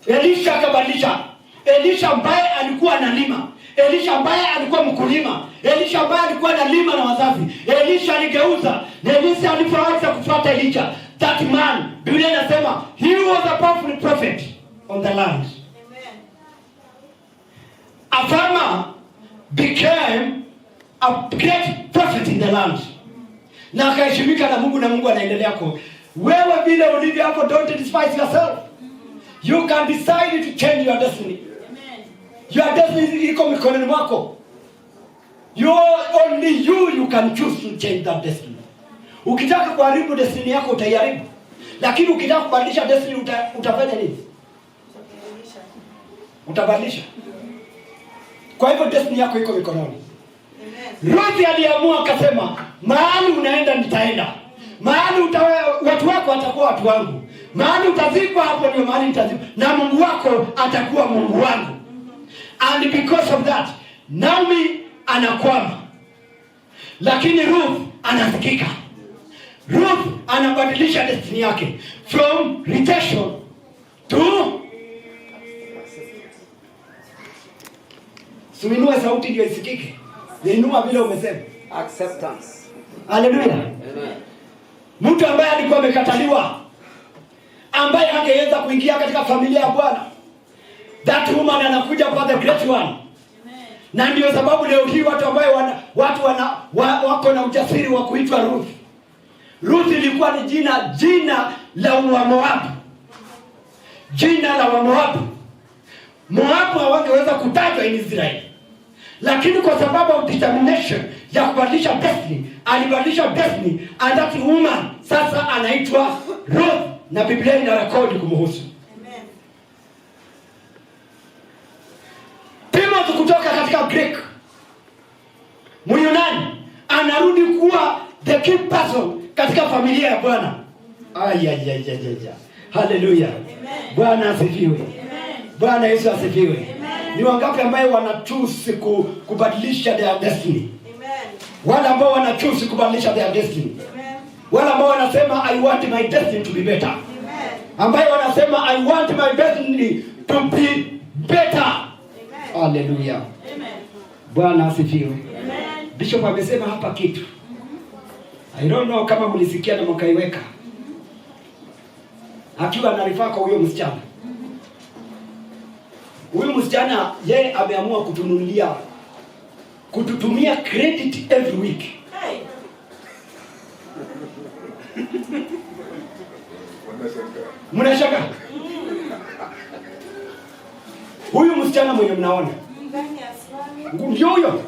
S3: Elisha akabadilisha. Elisha ambaye alikuwa analima. Elisha ambaye alikuwa mkulima, Elisha ambaye alikuwa analima na wazazi, Elisha aligeuza. Elisha alipoanza kufuata Elisha, that man, Biblia inasema he was a powerful prophet on the land. Amen. A farmer became a great prophet in the land. Na akaheshimika na Mungu, na Mungu anaendelea kwa wewe vile ulivyo hapo. Don't despise yourself. You can decide to change your destiny. Amen. Your destiny iko mikononi mwako. Only you can choose to change that destiny. Ukitaka kuharibu destiny yako utaiharibu. Lakini ukitaka kubadilisha destiny utafanya nini? Utabadilisha. Kwa hivyo destiny yako iko mikononi. Ruth aliamua akasema, mahali unaenda nitaenda. Mahali watu wako watakuwa watu wangu. Mahali utazikwa hapo ndio mahali nitazikwa. Na Mungu wako atakuwa Mungu wangu. And because of that, Naomi anakwama. Lakini Ruth anasikika. Ruth anabadilisha destiny yake from rejection to suinua sauti ndio isikike. Inua vile umesema
S1: acceptance.
S3: Hallelujah. Amen. Mtu ambaye alikuwa amekataliwa, ambaye hangeweza kuingia katika familia ya Bwana, that woman anakuja kwa the great one. Amen. Na ndio sababu leo hii watu ambao wako na ujasiri wa kuitwa Ruth. Ruth ilikuwa ni jina la Wamoabu. Jina la Wamoabu. Moabu hawangeweza kutajwa in Israeli. Lakini kwa sababu of determination ya kubadilisha destiny, alibadilisha destiny, and that woman sasa anaitwa Ruth, na Biblia ina rekodi kumhusu. Amen. Timothy kutoka katika Greek, Myunani, anarudi kuwa the key person katika familia ya Bwana. Hallelujah. Bwana asifiwe. Bwana Yesu asifiwe. Ni wangapi ambao wanachoose kubadilisha their destiny? Amen. Wale ambao wanachoose kubadilisha their destiny. Amen. Wale ambao wanasema I want my destiny to be better. Amen. Ambao wanasema I want my destiny to be better. Amen. Hallelujah. Amen. Bwana asifiwe. Amen. Bishop amesema hapa kitu. I don't know kama mlisikia na mkaiweka. Akiwa anarifaa kwa huyo msichana. Huyu msichana yeye ameamua kututumia credit every week. Hey. Mnashaka? Huyu msichana mwenye mnaona. Ndio huyo.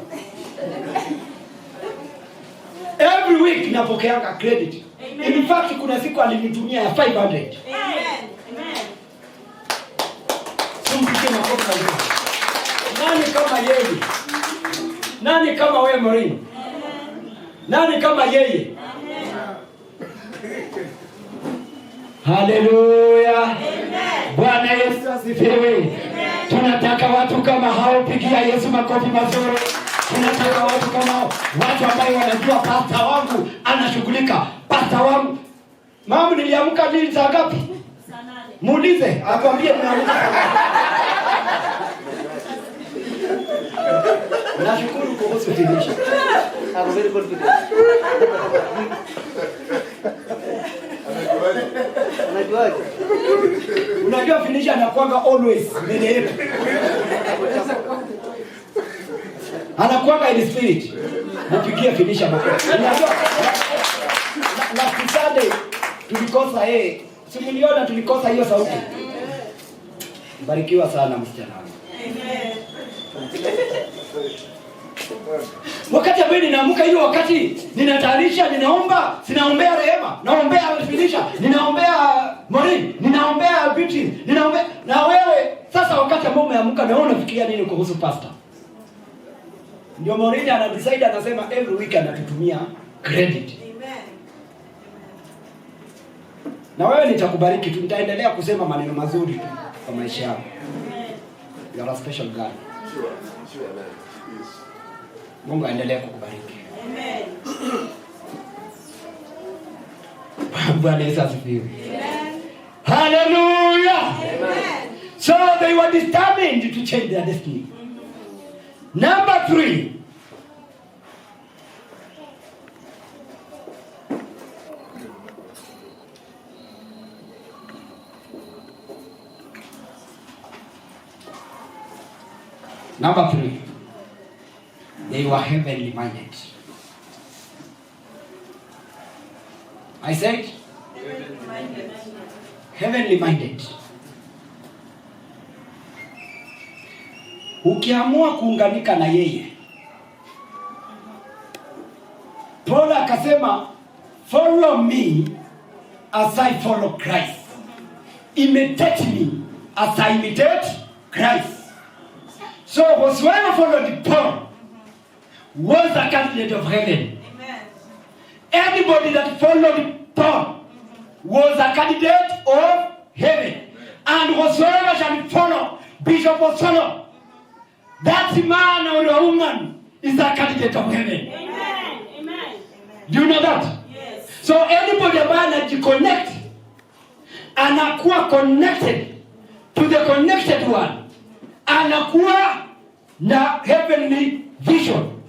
S3: Every week napokeanga credit. Amen. In fact kuna siku alinitumia ya 500. Amen. Nani kama yeye? Nani kama wewe Maureen? Nani kama yeye? Hallelujah. Bwana Yesu asifiwe. Tunataka watu kama hao, pigia Yesu makofi mazuri. Tunataka watu kama hao, watu ambao wanajua pasta wangu anashughulika. Pasta wangu, mama niliamka lini saa ngapi? Saa 8. Muulize, akwambie ninaamka. Nashukuru kuhusu finisha. I'm very good with this. Unajua finisha anakuanga always mbele. Anakuanga in spirit. Mpigie finisha makofi. Unajua last Sunday tulikosa simuliona tulikosa hiyo sauti. Barikiwa sana msichana wangu. Amen. Wakati ambao ninaamka hiyo, wakati ninatayarisha, ninaomba, sinaombea rehema, naombea finisha, ninaombea Maureen, ninaombea beauty, ninaombea na wewe. Sasa wakati ambao umeamka na unafikiria nini kuhusu pastor? Ndio Maureen ana decide, anasema every week anatutumia credit. Amen. Na wewe nitakubariki tu, nitaendelea kusema maneno mazuri kwa maisha yako. Amen. You are a special guy. Sure, man. Yes. Mungu aendelee kukubariki. Amen. Bwana Yesu asifiwe. Amen. Hallelujah. Amen. So they were determined to change their destiny. Number 3. Number 3. They were heavenly minded. I said? Heavenly minded. Ukiamua kuunganika na yeye, Paul akasema, follow me as I follow Christ. Imitate me as I imitate Christ. So whosoever followed Paul was a candidate of heaven. Amen. Anybody that followed Paul was a candidate of heaven. And whosoever shall follow Bishop Osolo, that man or a woman is a candidate of heaven. Amen. Amen. Do you know that? Yes. So anybody ambaye anajiconnect anakuwa connected to the connected one, anakuwa na heavenly vision.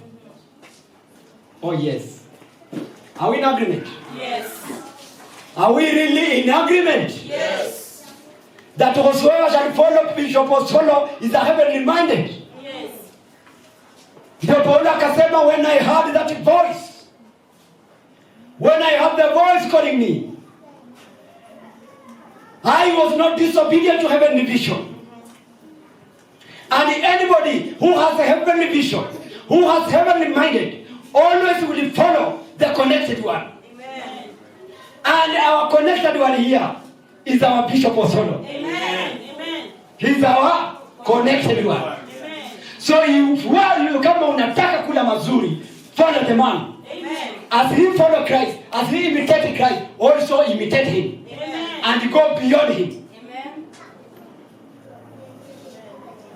S3: Oh yes. Are we in agreement? Yes. Are we really in agreement? Yes. That whosoever shall follow Bishop Osolo is a heavenly minded. Yes. Ndio Paulo akasema, when I heard that voice, when I heard the voice calling me, I was not disobedient to heavenly vision. And anybody who has a heavenly vision, who has heavenly minded, always will follow the connected one. Amen. And our connected one here is our Bishop Osolo. Amen. Amen. He's our connected one. Amen. So you kama unataka kula mazuri, follow the man. Amen. As he follow Christ, as he imitated Christ, also imitate him. Amen. And go beyond him. Amen.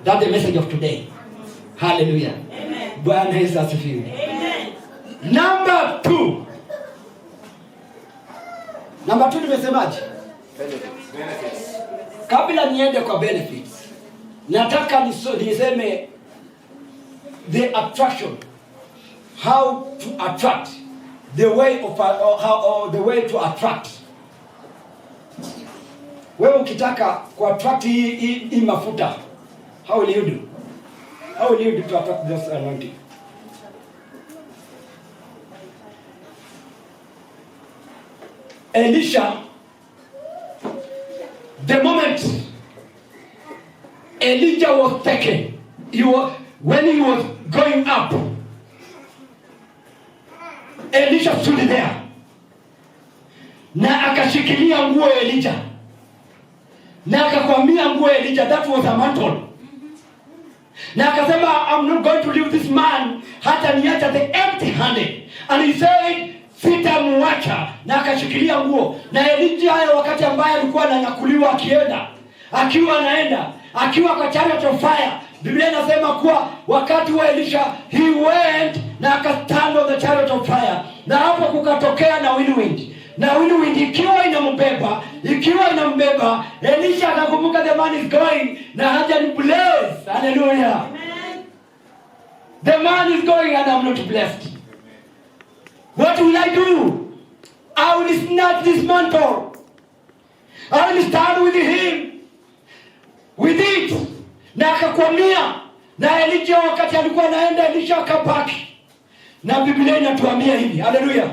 S3: That's the message of today. Hallelujah. Amen. Bwana Yesu asifiwe. Amen. Number 2. Number 2 nimesemaje? Benefits. Kabla niende kwa benefits, nataka niseme the attraction. How to attract. The way of the way to attract. Wewe ukitaka ku attract hii mafuta, how will you do? How will you do to attract this anointing? Elisha, the moment Elijah was taken, when he was going up, Elisha stood there na akashikilia nguo ya Elijah na akakwamia nguo ya Elijah, that was a mantle, na akasema, I'm not going to leave this man hata niacha the empty handed. And he said, sitamwacha, na akashikilia nguo. Na Elijah wakati ambaye alikuwa ananyakuliwa akiwa kwa chariot of fire, Biblia inasema kuwa wakati wa Elisha, he went na akastand on the chariot of fire, na hapo kukatokea na whirlwind. Na whirlwind ikiwa inambeba, Elisha akakumbuka the man is going, na haja ni blessed. Hallelujah. Amen. The man is going and I'm not blessed. What will I do? I will snatch this mantle. I will stand with him, with it. Na akakwamia. Na Elijah wakati alikuwa anaenda, Elisha akabaki. Na Biblia inatuambia hivi. Hallelujah.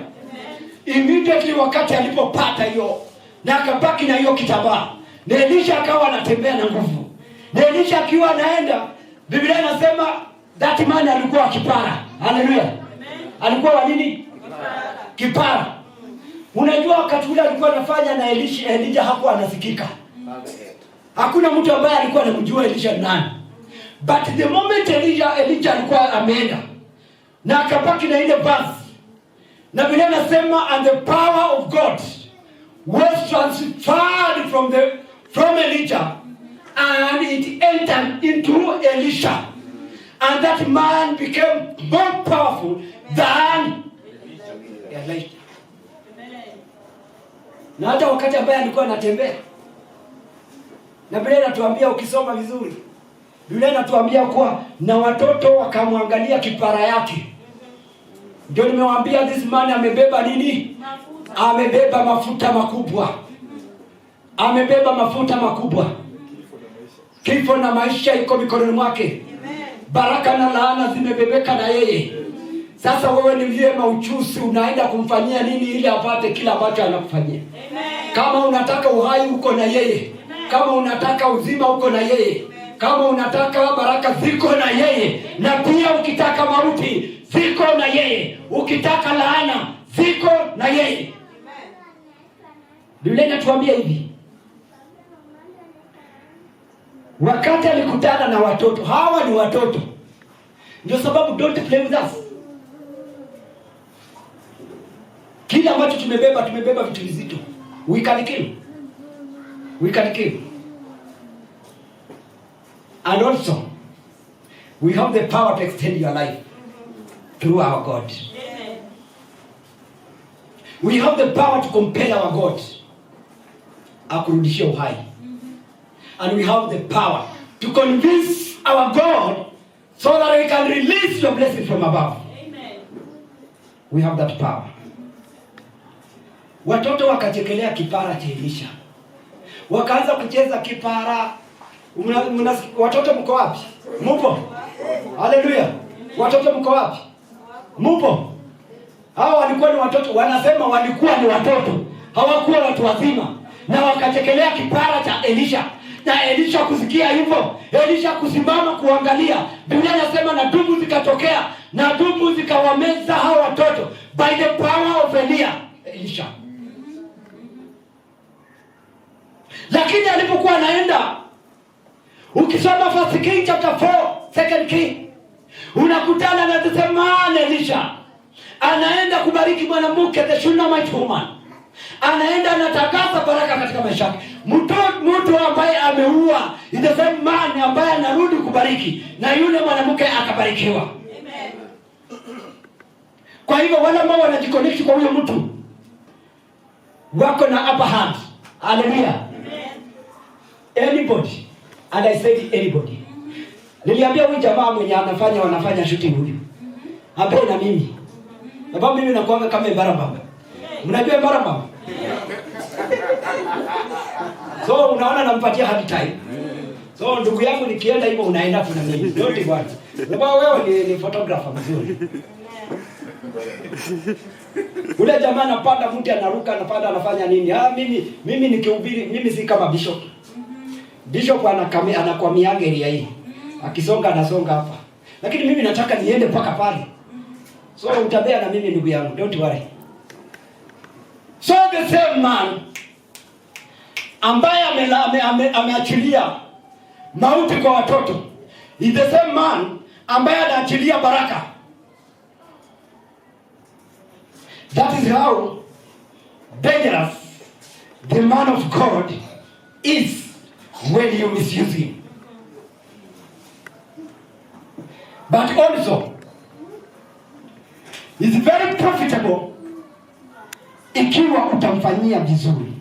S3: Immediately wakati alipopata hiyo, na akabaki na hiyo kitambaa, na Elisha akawa anatembea na nguvu. Na Elisha akiwa anaenda, Biblia inasema that man alikuwa kipara. Hallelujah. Alikuwa wa nini? Kipara. Unajua wakati ule alikuwa anafanya na Elijah hakuwa anasikika. Hakuna mtu ambaye alikuwa anamjua Elisha nani. But the moment Elijah alikuwa ameenda, na akabaki na ile basi. Na Biblia inasema, and the power of God was transferred from Elijah, and it entered into Elisha, and that man became more powerful than Elijah. Na hata wakati ambaye alikuwa anatembea, na Biblia inatuambia ukisoma vizuri, Biblia inatuambia kuwa na watoto wakamwangalia kipara yake. Ndio nimewaambia this man amebeba nini? Amebeba mafuta makubwa. Amebeba mafuta makubwa. Kifo na maisha iko mikononi mwake. Baraka na laana zimebebeka na yeye. Sasa wewe ni mlie mauchusi, unaenda kumfanyia nini ili apate kila ambacho anakufanyia? Kama unataka uhai uko na yeye. Kama unataka uzima uko na yeye. Kama unataka baraka ziko na yeye. Na pia ukitaka mauti ziko na yeye. Ukitaka laana ziko na yeye. Biblia inatuambia hivi. Wakati alikutana na watoto, hawa ni watoto. Ndio sababu don't play with us. Kila ambacho tumebeba vitu vizito. We can kill. And also, we have the power to extend your life through our God. Amen. We have the power to compel our God akurudishia uhai. And we have the power to convince our God so that we can release your blessing from above. Amen. We have that power. Watoto wakachekelea kipara cha Elisha. Wakaanza kucheza kipara. Watoto mko wapi? Mupo? Haleluya. Watoto mko wapi? Mupo? Hao walikuwa ni watoto, wanasema walikuwa ni watoto. Hawakuwa watu wazima. Na wakachekelea kipara cha Elisha. Na Elisha kusikia hivyo, Elisha kusimama kuangalia. Biblia inasema na dubu zikatokea, na dubu zikawameza hao watoto by the power of Elisha. Lakini alipokuwa anaenda, ukisoma First King chapter 4, Second King, unakutana na the same man Elisha. Anaenda kubariki mwanamke, the Shunammite woman. Anaenda anatangaza baraka katika maisha yake. Mtu ambaye ameua, the same man ambaye anarudi kubariki, na yule mwanamke akabarikiwa. Amen. Kwa hivyo wale ambao wanajiconnect kwa huyo mtu wako na upper hand. Hallelujah. Anybody, and I said anybody. Niliambia huyu jamaa mwenye wanafanya shooting huyu. Ambaye na mimi. Sababu mimi nakuanga kama Barababa. Mnajua Barababa? So unaona nampatia hard time. So ndugu yangu nikienda hivyo unaenda kuna mimi. Don't bwana. Sababu wewe ni photographer mzuri. Ule jamaa anapanda mti anaruka anapanda anafanya nini? Mimi nikihubiri mimi si kama bishop. Bishop anakwamia area hii. Akisonga anasonga hapa. Lakini mimi nataka niende mpaka pale. So utabea na mimi ndugu yangu. Don't worry. So the same man ambaye ameachilia mauti kwa watoto is the same man ambaye anaachilia baraka. That is how dangerous the man of God is when you misuse him. But also, is very profitable ikiwa utamfanyia vizuri.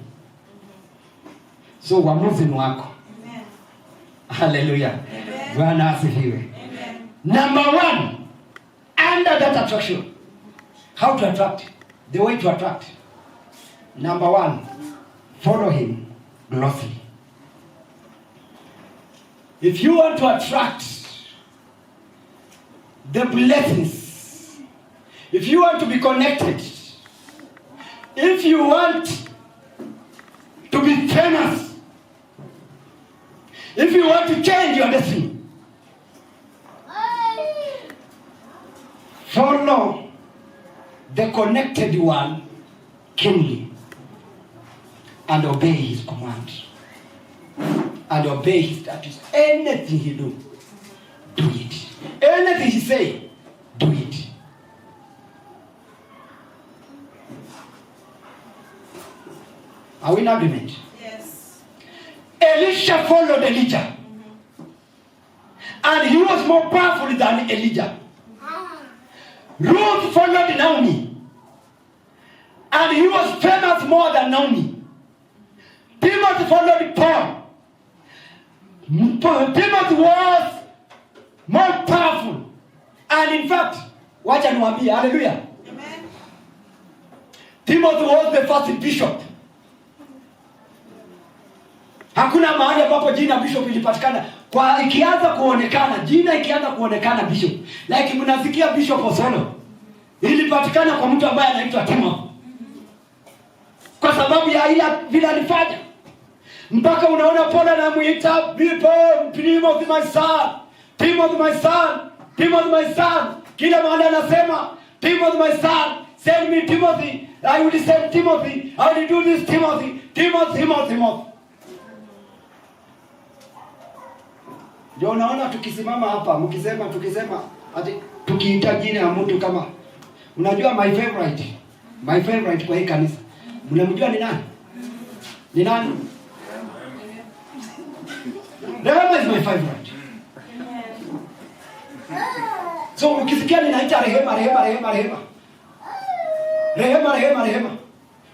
S3: So uamuzi ni wako. Amen. Hallelujah. Bwana asifiwe. Number 1, under that attraction. How to attract? The way to attract. Number 1, follow him closely. If you want to attract the blessings, if you want to be connected, if you want to be famous, if you want to change your destiny, follow the connected one keenly and obey his command and obey his statutes. Anything he do it. Anything he say, do it. Are we in agreement?
S4: Yes.
S3: Elisha followed Elijah. And he was more powerful than Elijah. Ruth followed Naomi. And he was famous more than Naomi. Timothy followed Paul. Timothy was Wacha niwaambie, haleluya. Amen. Timothy was the first bishop. Hakuna mahali ambapo jina bishop ilipatikana. Kwa ikianza kuonekana, jina ikianza kuonekana bishop. Like mnasikia Bishop Osolo. Ilipatikana kwa mtu ambaye anaitwa Timothy. Kwa sababu ya ile vile alifanya. Mpaka unaona Paul anamuita Timothy my son. Timothy my son. Timothy my son. Kila mahali anasema Timothy my son. Send me Timothy. I will send Timothy. I will do this Timothy. Timothy. Ndio unaona tukisimama hapa, tukisema ati tukiita jina ya mtu kama unajua my favorite kwa hii kanisa. Mnamjua ni nani? Ni nani? Rehema is my favorite. So ukisikia ninaita Rehema.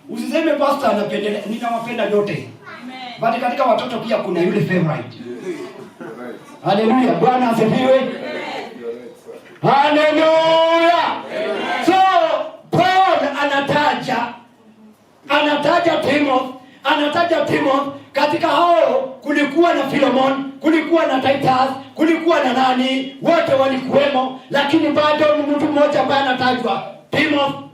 S3: Usiseme pastor anapendelea, ninawapenda nyote. Bali katika watoto pia kuna yule favorite. Haleluya, Bwana asifiwe. Haleluya. So Paul anataja Timothy katika hao kulikuwa na Philemon, kulikuwa na Titus, kulikuwa na nani, wote walikuwemo, lakini bado mtu mmoja ambaye anatajwa Timothy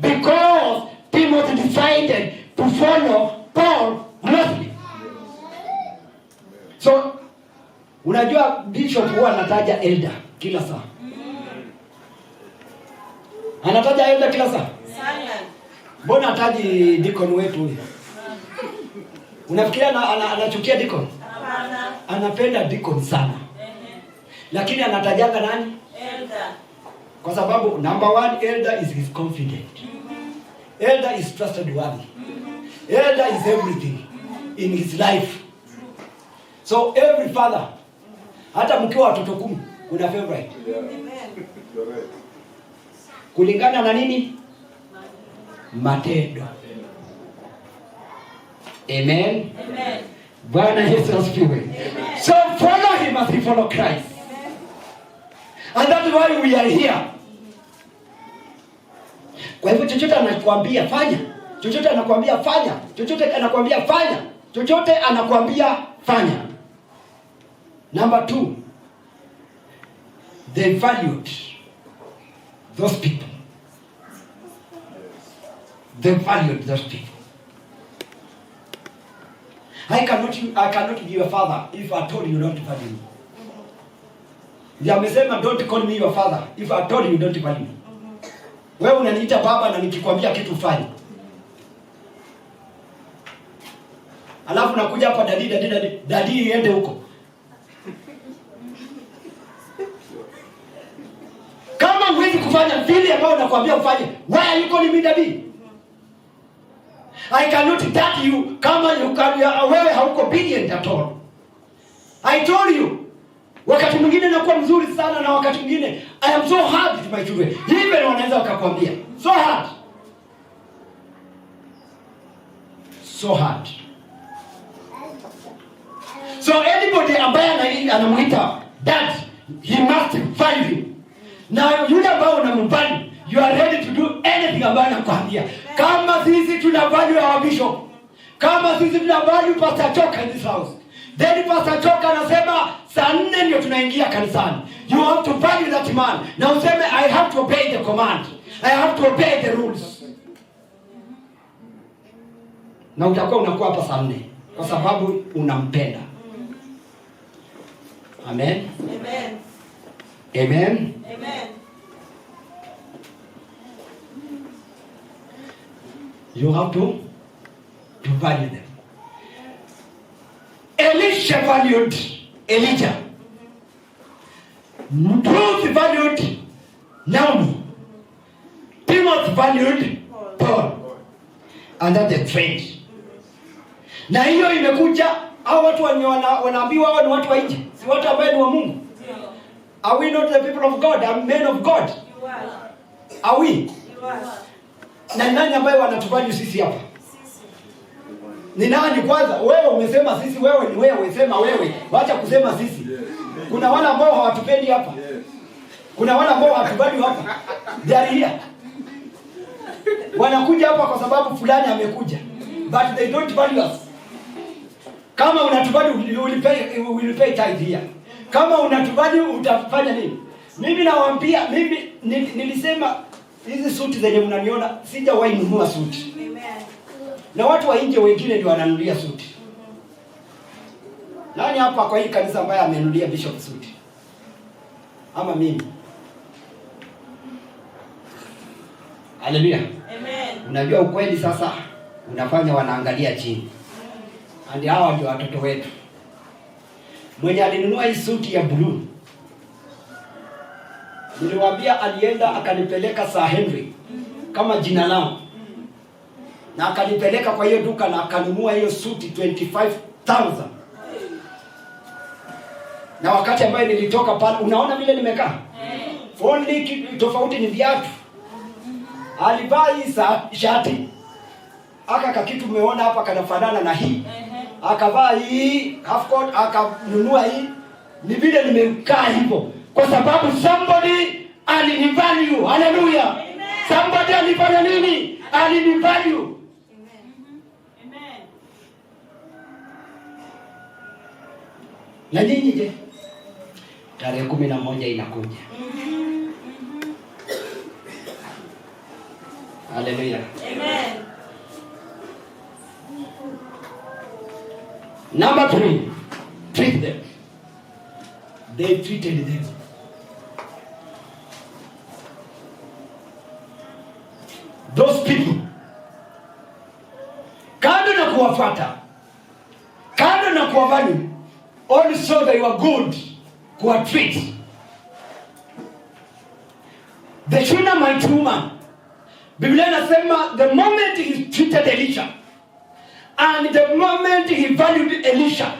S3: because Timothy decided to follow Paul closely. So unajua bishop huwa anataja elder kila saa. Anataja elder kila saa. Mbona hataji deacon wetu huyu? Unafikiria anachukia deacon? Hapana. Anapenda deacon sana. Lakini anatajaga nani? Elder. Kwa sababu number 1 elder is confident. Elder is trustworthy. Elder is everything in his life. So every father, hata mkiwa watoto 10 kuna favorite. Amen. Kulingana na nini? Matendo. Amen. Amen. Bwana Yesu asifiwe. So follow him as we follow Christ. Amen. And that's why we are here. Kwa hivyo chochote anakuambia fanya, chochote anakuambia fanya, chochote anakuambia fanya, chochote anakuambia fanya. Number 2, they valued those people. They valued those people. I cannot be your father if I told you not to value me. Yamesema don't call me your father if I told you don't value me. Wewe unaniita baba na nikikwambia kitu fanye. Alafu nakuja hapa dadi iende huko. Kama huwezi kufanya vile ambao nakwambia ufanye, why are you calling me daddy? I cannot touch you kama wewe hauko obedient at all. I told you. Wakati mwingine nakuwa mzuri sana na wakati mwingine I am so hard with my children. Even wanaweza wakakwambia so hard. So hard. So anybody ambaye anamuita dad, he must value him. Na yule ambao unamvalue, you are ready to do anything ambaye anakuambia. Kama sisi tuna value our bishop, kama sisi tuna value Pastor Choka in this house, then Pastor Choka anasema saa 4 ndio tunaingia kanisani. You have to value that man. Na useme I have to obey the command. I have to obey the rules. Na utakuwa unakuwa hapa saa 4 kwa sababu unampenda. Amen. Amen. Amen. Amen. You have to value them. Elisha valued Elijah. Ruth valued Naomi. Timothy valued Paul. And that's the trend. Na hiyo imekuja hao watu wanaambiwa hao ni watu wa nje, si watu ambao ni wa Mungu. Are we not the people of God? Are men of God? You are. Are we? You are. Na nani ambaye wanatuvalue sisi hapa? Sisi. Ni nani kwanza? Wewe umesema sisi, wewe ni wewe, sema wewe. Wacha kusema sisi. Kuna wale ambao hawatupendi hapa. Kuna wale ambao hatubali hapa. They are here. Wanakuja hapa kwa sababu fulani amekuja. But they don't value us. Kama unatubali will pay tithe here. Kama unatubali utafanya nini? Mimi nawaambia, mimi nilisema hizi suti zenye mnaniona sijawahi nunua suti. Amen. Na watu wa nje wengine ndio wananunulia suti. Nani hapa kwa hii kanisa ambaye amenunulia bishop suti? Ama mimi? Haleluya. Amen. Unajua ukweli sasa unafanya wanaangalia chini. Hadi hawa ndio watoto wetu. Mwenye alinunua hii suti ya blue, niliwaambia alienda akanipeleka Sir Henry kama jina lao. Na akanipeleka kwa hiyo duka na akanunua hiyo suti 25,000. Na wakati ambaye nilitoka pale, unaona vile nimekaa? Only tofauti ni viatu. Alivaa hii shati. Aka kitu umeona hapa kanafanana na hii. Akavaa hii half coat, akanunua hii. Ni vile nimekaa hivyo kwa sababu somebody alinivalue. Hallelujah. Somebody alifanya nini? Alinivalue. Amen. Na nini je? Tarehe 11 inakuja. Hallelujah. Amen. Number 3, treat them. They treated them. Those people, kando na kuwafuata, kando na kuwavalue, also they were good kuwatreat. The Shunammite woman, Biblia inasema the moment he treated Elisha, and the moment he valued Elisha,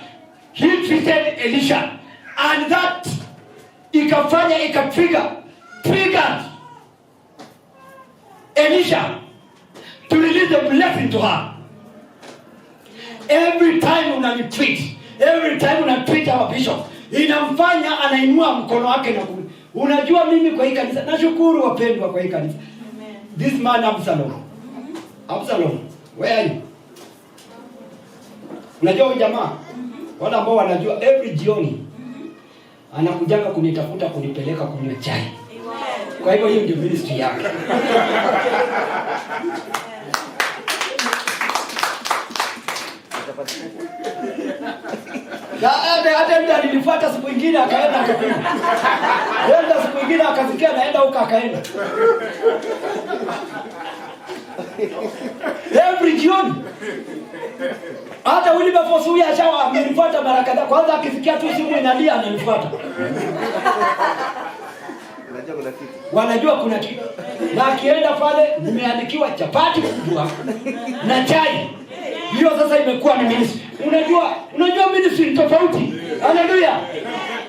S3: he treated Elisha, and that ikafanya triggered Elisha to release the blessing to her. Every time unanitreat, every time unatreat our bishop, inamfanya anainua mkono wake na unajua mimi kwa hii kanisa, nashukuru wapendwa kwa hii kanisa. This man Absalom, where are you? Unajua huyu jamaa, wala ambao wanajua every jioni anakujanga kunitafuta kunipeleka kunywa chai. Kwa hivyo hiyo ndio ministry yake. Na hata ndio alinifuata siku nyingine akaenda akakuja. Ndio siku nyingine akasikia naenda huko akaenda. Every jioni. Hata Wilberforce huyu ashawa amenifuata mara kadhaa. Kwanza akisikia tu simu inalia ananifuata. Wanajua kuna kitu. Na akienda pale nimeandikiwa chapati kubwa na chai. Hiyo sasa imekuwa ni ministry. Unajua ministry ni tofauti. Haleluya.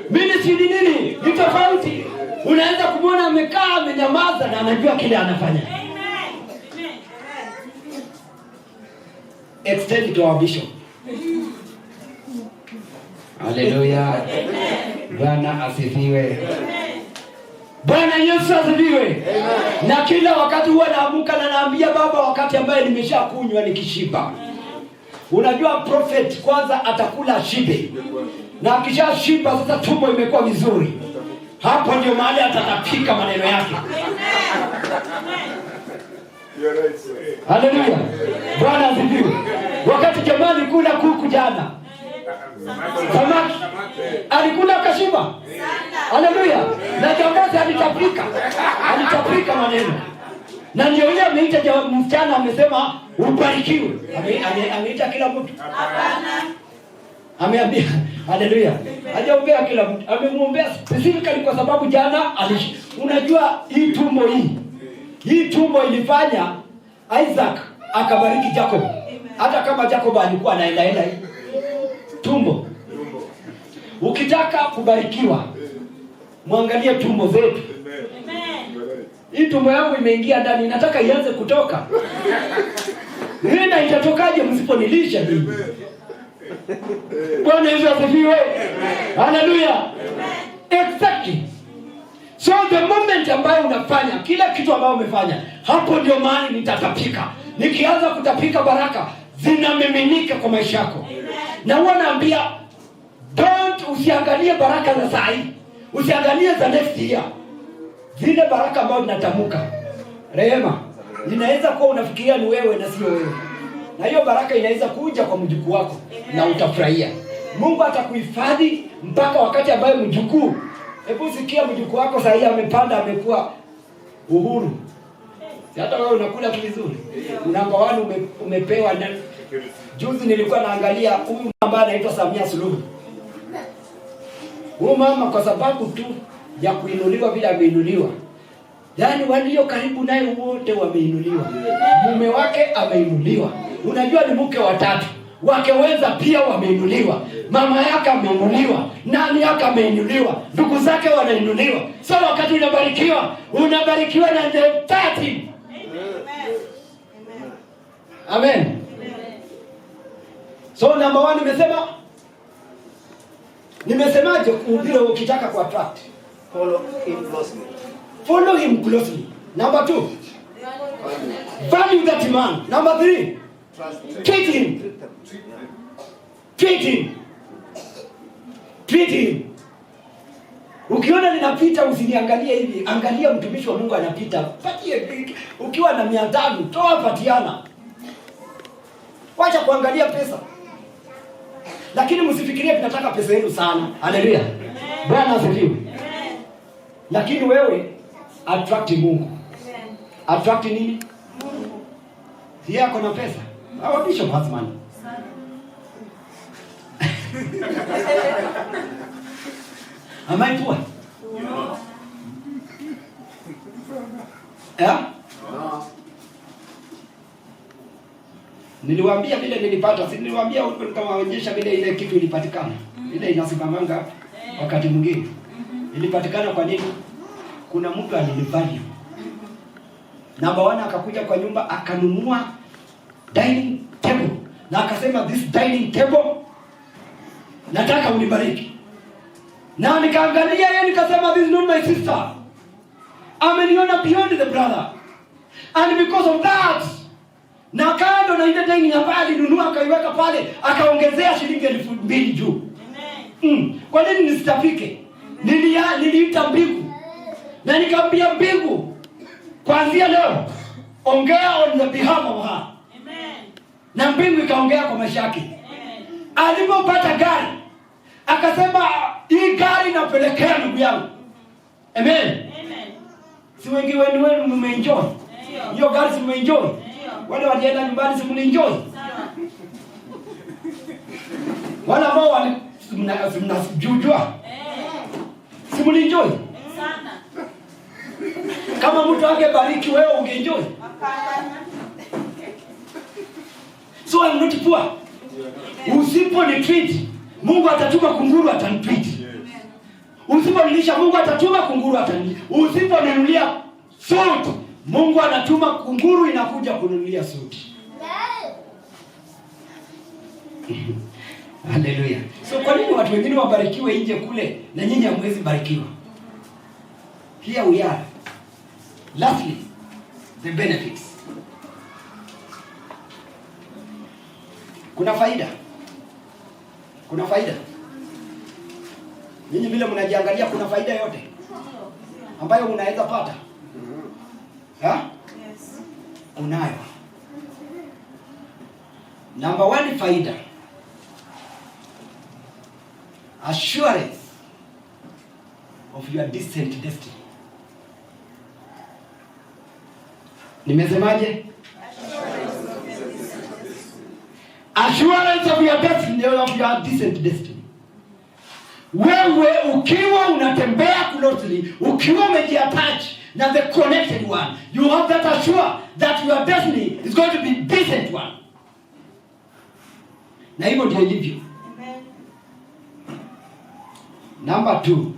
S3: Ministry ni nini? Ni tofauti. Unaanza kumwona amekaa amenyamaza na anajua kile anafanya. Extend to our bishop. Haleluya. Bwana asifiwe. Bwana Yesu asifiwe. Na kila wakati huwa naamka na naambia Baba wakati ambaye nimeshakunywa nikishiba. Unajua prophet kwanza atakula shibe. Na akishashiba sasa tumbo imekuwa vizuri. Hapo ndio mahali atatapika maneno yake. Haleluya. Bwana asifiwe. Wakati jamani kula kuku jana, samaki alikula kashiba. Haleluya. Na jambazi alitapika maneno. Na ndio yeye ameita msichana amesema ubarikiwe. Ameita kila mtu. Hapana. Ameambia haleluya. Hajaombea kila mtu. Amemwombea specifically kwa sababu jana unajua hii tumbo hii tumbo ilifanya Isaac akabariki Jacob. Hata kama Jacob alikuwa anaenda tumbo. Ukitaka kubarikiwa muangalie tumbo zetu. Hii tumbo yangu imeingia ndani, nataka ianze kutoka. Nina itatokaje msiponilisha hivi? Bwana Yesu asifiwe. Haleluya. Exactly. So the moment ambayo unafanya kila kitu ambayo umefanya, hapo ndio maana nitatapika. Nikianza kutapika, baraka zinamiminika kwa maisha yako. Na huwa naambia usiangalie baraka za saa hii, usiangalie za next year. Zile baraka ambazo zinatamuka, rehema, inaweza kuwa unafikiria ni wewe na sio wewe. Na hiyo baraka inaweza kuja kwa mjukuu wako na utafurahia. Mungu atakuhifadhi mpaka wakati ambayo mjukuu, hebu sikia, mjukuu wako sasa hivi amepanda, amekuwa uhuru. Hata wewe unakula tu vizuri. Namba 1 umepewa na juzi nilikuwa naangalia huyu ambaye anaitwa Samia Suluhu. Huyu mama kwa sababu tu ya kuinuliwa vile ameinuliwa. Yaani walio karibu naye wote wameinuliwa. Mume wake ameinuliwa. Unajua ni mke wa 3. Wake wenza pia wameinuliwa. Mama yake ameinuliwa. Nani yake ameinuliwa. Ndugu zake wanainuliwa. So wakati unabarikiwa na the 30. Amen. So number 1 nimesemaje vile ukitaka ku attract? Follow him closely. Number 2, value that man. Number 3, treat him. Ukiona ninapita usiniangalie hivi, angalia mtumishi wa Mungu anapita. Patie, ukiwa na 500 toa, patiana. Wacha kuangalia pesa. Lakini msifikirie tunataka pesa yenu sana. Haleluya. Bwana asifiwe. Lakini wewe attract Mungu. Attract nini? Mungu. Yeye ako na pesa. Our bishop has money. Am I poor? No. Yeah? No. Niliwaambia vile nilipata, si niliwaambia nikawaonyesha vile ile kitu ilipatikana. Ile inasimamanga wakati mwingine. Ilipatikana kwa nini? Kuna mtu alinivalue. Namba 1 akakuja kwa nyumba akanunua dining table. Na akasema this dining table nataka unibariki. Na nikaangalia yeye nikasema this is not my sister. Ameniona beyond the brother. And because of that, na kando na ile dining ambayo alinunua akaiweka pale, akaongezea shilingi 2,000 juu. Amen. Kwa nini nisitapike? Niliita mbingu. Na nikamwambia mbingu, kuanzia leo ongea on the behalf of her. Amen. Na mbingu ikaongea kwa maisha yake. Amen. Alipopata gari akasema hii gari napelekea ndugu yangu. Amen. Amen. Si wengi wenu mmeenjoy? Hiyo gari si mmeenjoy? Wale walienda nyumbani si mnaenjoy? Wale ambao mnajujua si mnaenjoy? Sana. Kama mtu angebariki wewe ungeenjoy? Hapana. So I'm not poor. Usipo ni treat, Mungu atatuma kunguru atanitreat. Usipo nilisha, Mungu atatuma kunguru atanilisha. Usipo ninulia suit, Mungu anatuma kunguru inakuja kununulia suit. Hallelujah. So kwa nini watu wengine wabarikiwe nje kule na nyinyi hamwezi barikiwa? Here we are. Lastly, the benefits. Kuna faida. Kuna faida. Nyinyi vile mnajiangalia kuna faida yote ambayo unaweza pata. Ha? Yes. Unayo. Number 1 faida. Assurance of your decent destiny. Nimesemaje? Assurance of your destiny, of your decent destiny. Wewe ukiwa unatembea closely, ukiwa umejiattach na the connected one, you have that assure that your destiny is going to be decent one. Na hivyo ndio ilivyo. Amen. Number 2.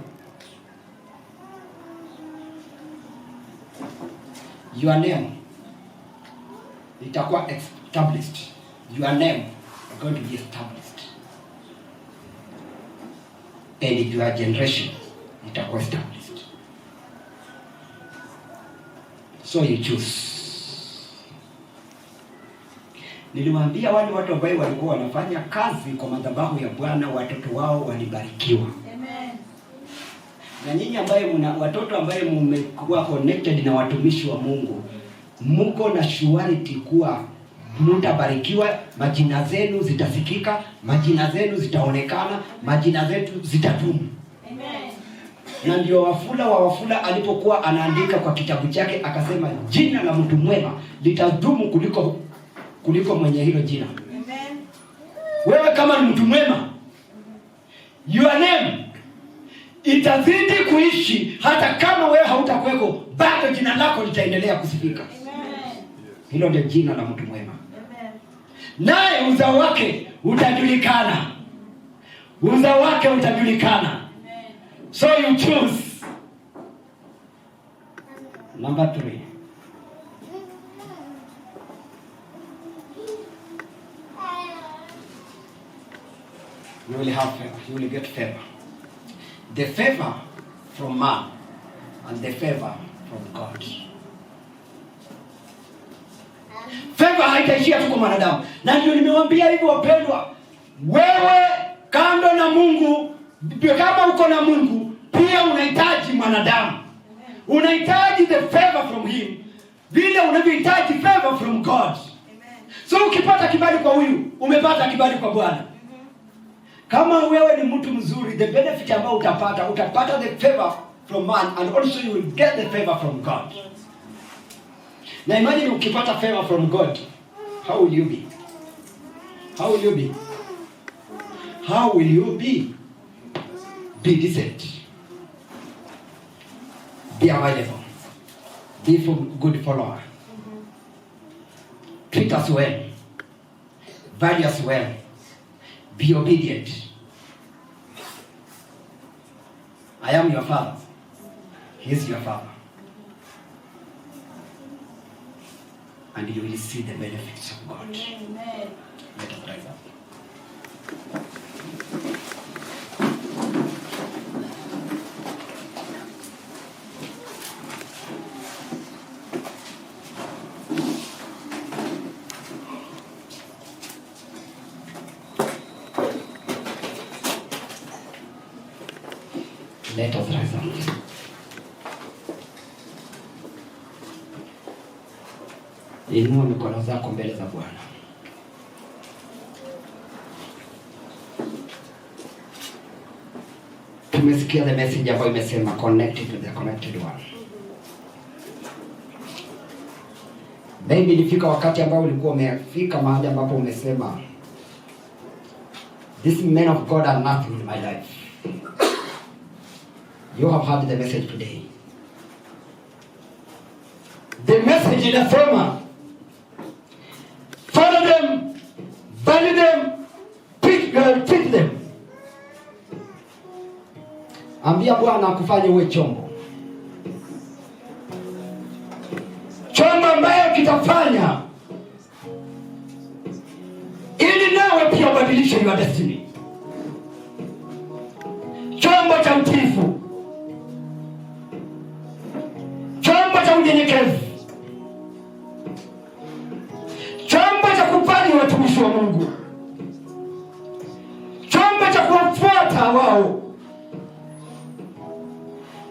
S3: Your name itakuwa established. Your name is going to be established. And your generation itakuwa established. So you choose. Niliwaambia wale watu ambao walikuwa wanafanya kazi kwa madhabahu ya Bwana, watoto wao walibarikiwa. Amen. Na nyinyi ambaye mna watoto ambaye mmekuwa connected na watumishi wa Mungu, mko na surety kuwa mtabarikiwa, majina zenu zitasikika, majina zenu zitaonekana, majina zetu zitadumu. Amen. Na ndio Wafula alipokuwa anaandika kwa kitabu chake akasema jina la mtu mwema litadumu kuliko mwenye hilo jina. Amen. Wewe kama ni mtu mwema, your name itazidi kuishi hata kama wewe hautakuweko, bado jina lako litaendelea kusifika. Amen. Hilo ndio jina la mtu mwema. Amen. Naye uzao wake utajulikana. Uzao wake utajulikana. Amen. So you choose. Number 3. You will have favor. You will get favor. The favor from man and the favor from God. Favor haitaishia tu kwa mwanadamu. Na ndio nimewaambia hivyo wapendwa, wewe kando na Mungu, kama uko na Mungu, pia unahitaji mwanadamu. Unahitaji the favor from him, vile unavyohitaji favor from God. So ukipata kibali kwa huyu, umepata kibali kwa Bwana. Kama wewe ni mtu mzuri, the benefit ambao utapata the favor from man, and also you will get the favor from God. Now imagine ukipata favor from God, how will you be? How will you be? How will you be? Be decent. Be available. Be a good follower. Treat us well. Value us well. Be obedient. I am your father. He is your father. And you will see the benefits of God. Amen. Let us rise up. Let us rise up. Inua mikono zako mbele za Bwana. Tumesikia the message ambayo imesema connected to the connected one. Maybe ilifika wakati ambao ulikuwa umefika mahali ambapo umesema this men of God are nothing in my life. You have heard the message today. The message inasema follow them, value them, treat them. Ambia Bwana akufanye uwe chombo. Chombo ambayo kitafanya ili nawe pia ubadilishe your destiny. Chombo cha utiifu. Chombo cha unyenyekevu. Chombo cha kufanya watumishi wa Mungu. Chombo cha kuwafuata wao.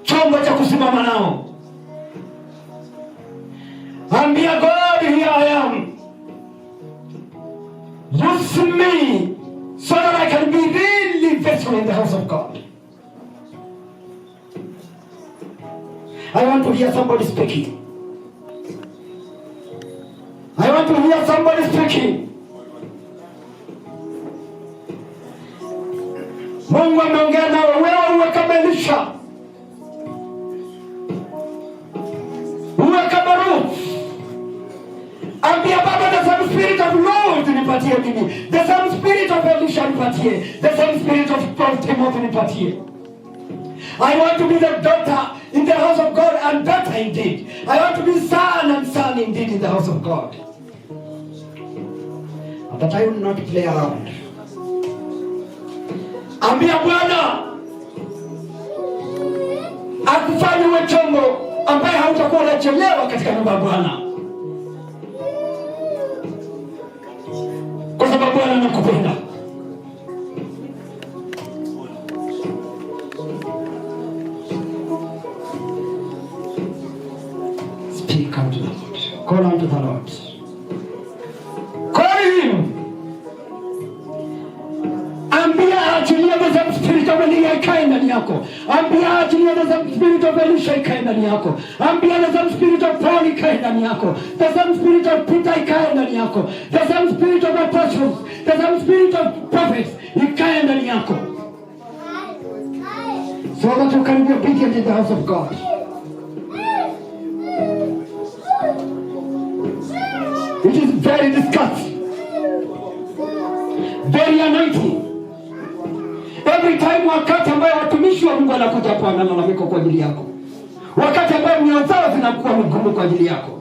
S3: Chombo cha kusimama nao. Ambia God, here I am. Use me so that I can be really vessel in the house of God. I want to hear somebody speaking. I want to hear somebody speaking. Mungu ameongea nawe, wewe uwe kama Elisha. Uwe kama Ruth. Ambia Baba, the same spirit of Lord nipatie mimi. The same spirit of Elisha nipatie. The same spirit of Timothy nipatie. I want to be the daughter in the house of God and daughter indeed. I want to be son and son indeed in the house of God. But I will not play around. Ambia Bwana akufanye uwe chombo ambaye hautakuwa unachelewa katika nyumba ya Bwana, kwa sababu Bwana anakupenda. Speak unto the Lord. Call unto the Lord. Call him. Ambia achilie the spirit of Elia ikae ndani yako. Ambia achilie the spirit of Elisha ikae ndani yako. Ambia the spirit of Paul ikae ndani yako. The same spirit of Peter ikae ndani yako. The same spirit of apostles, the same spirit of prophets ikae ndani yako. So that you can be obedient in the house of God. It is very disgusting, very anointing. Every time wakati ambayo watumishi wa Mungu wanakuja hapa wanalalamika kwa ajili yako, wakati ambayo mioyo zao zinakuwa migumu kwa ajili yako,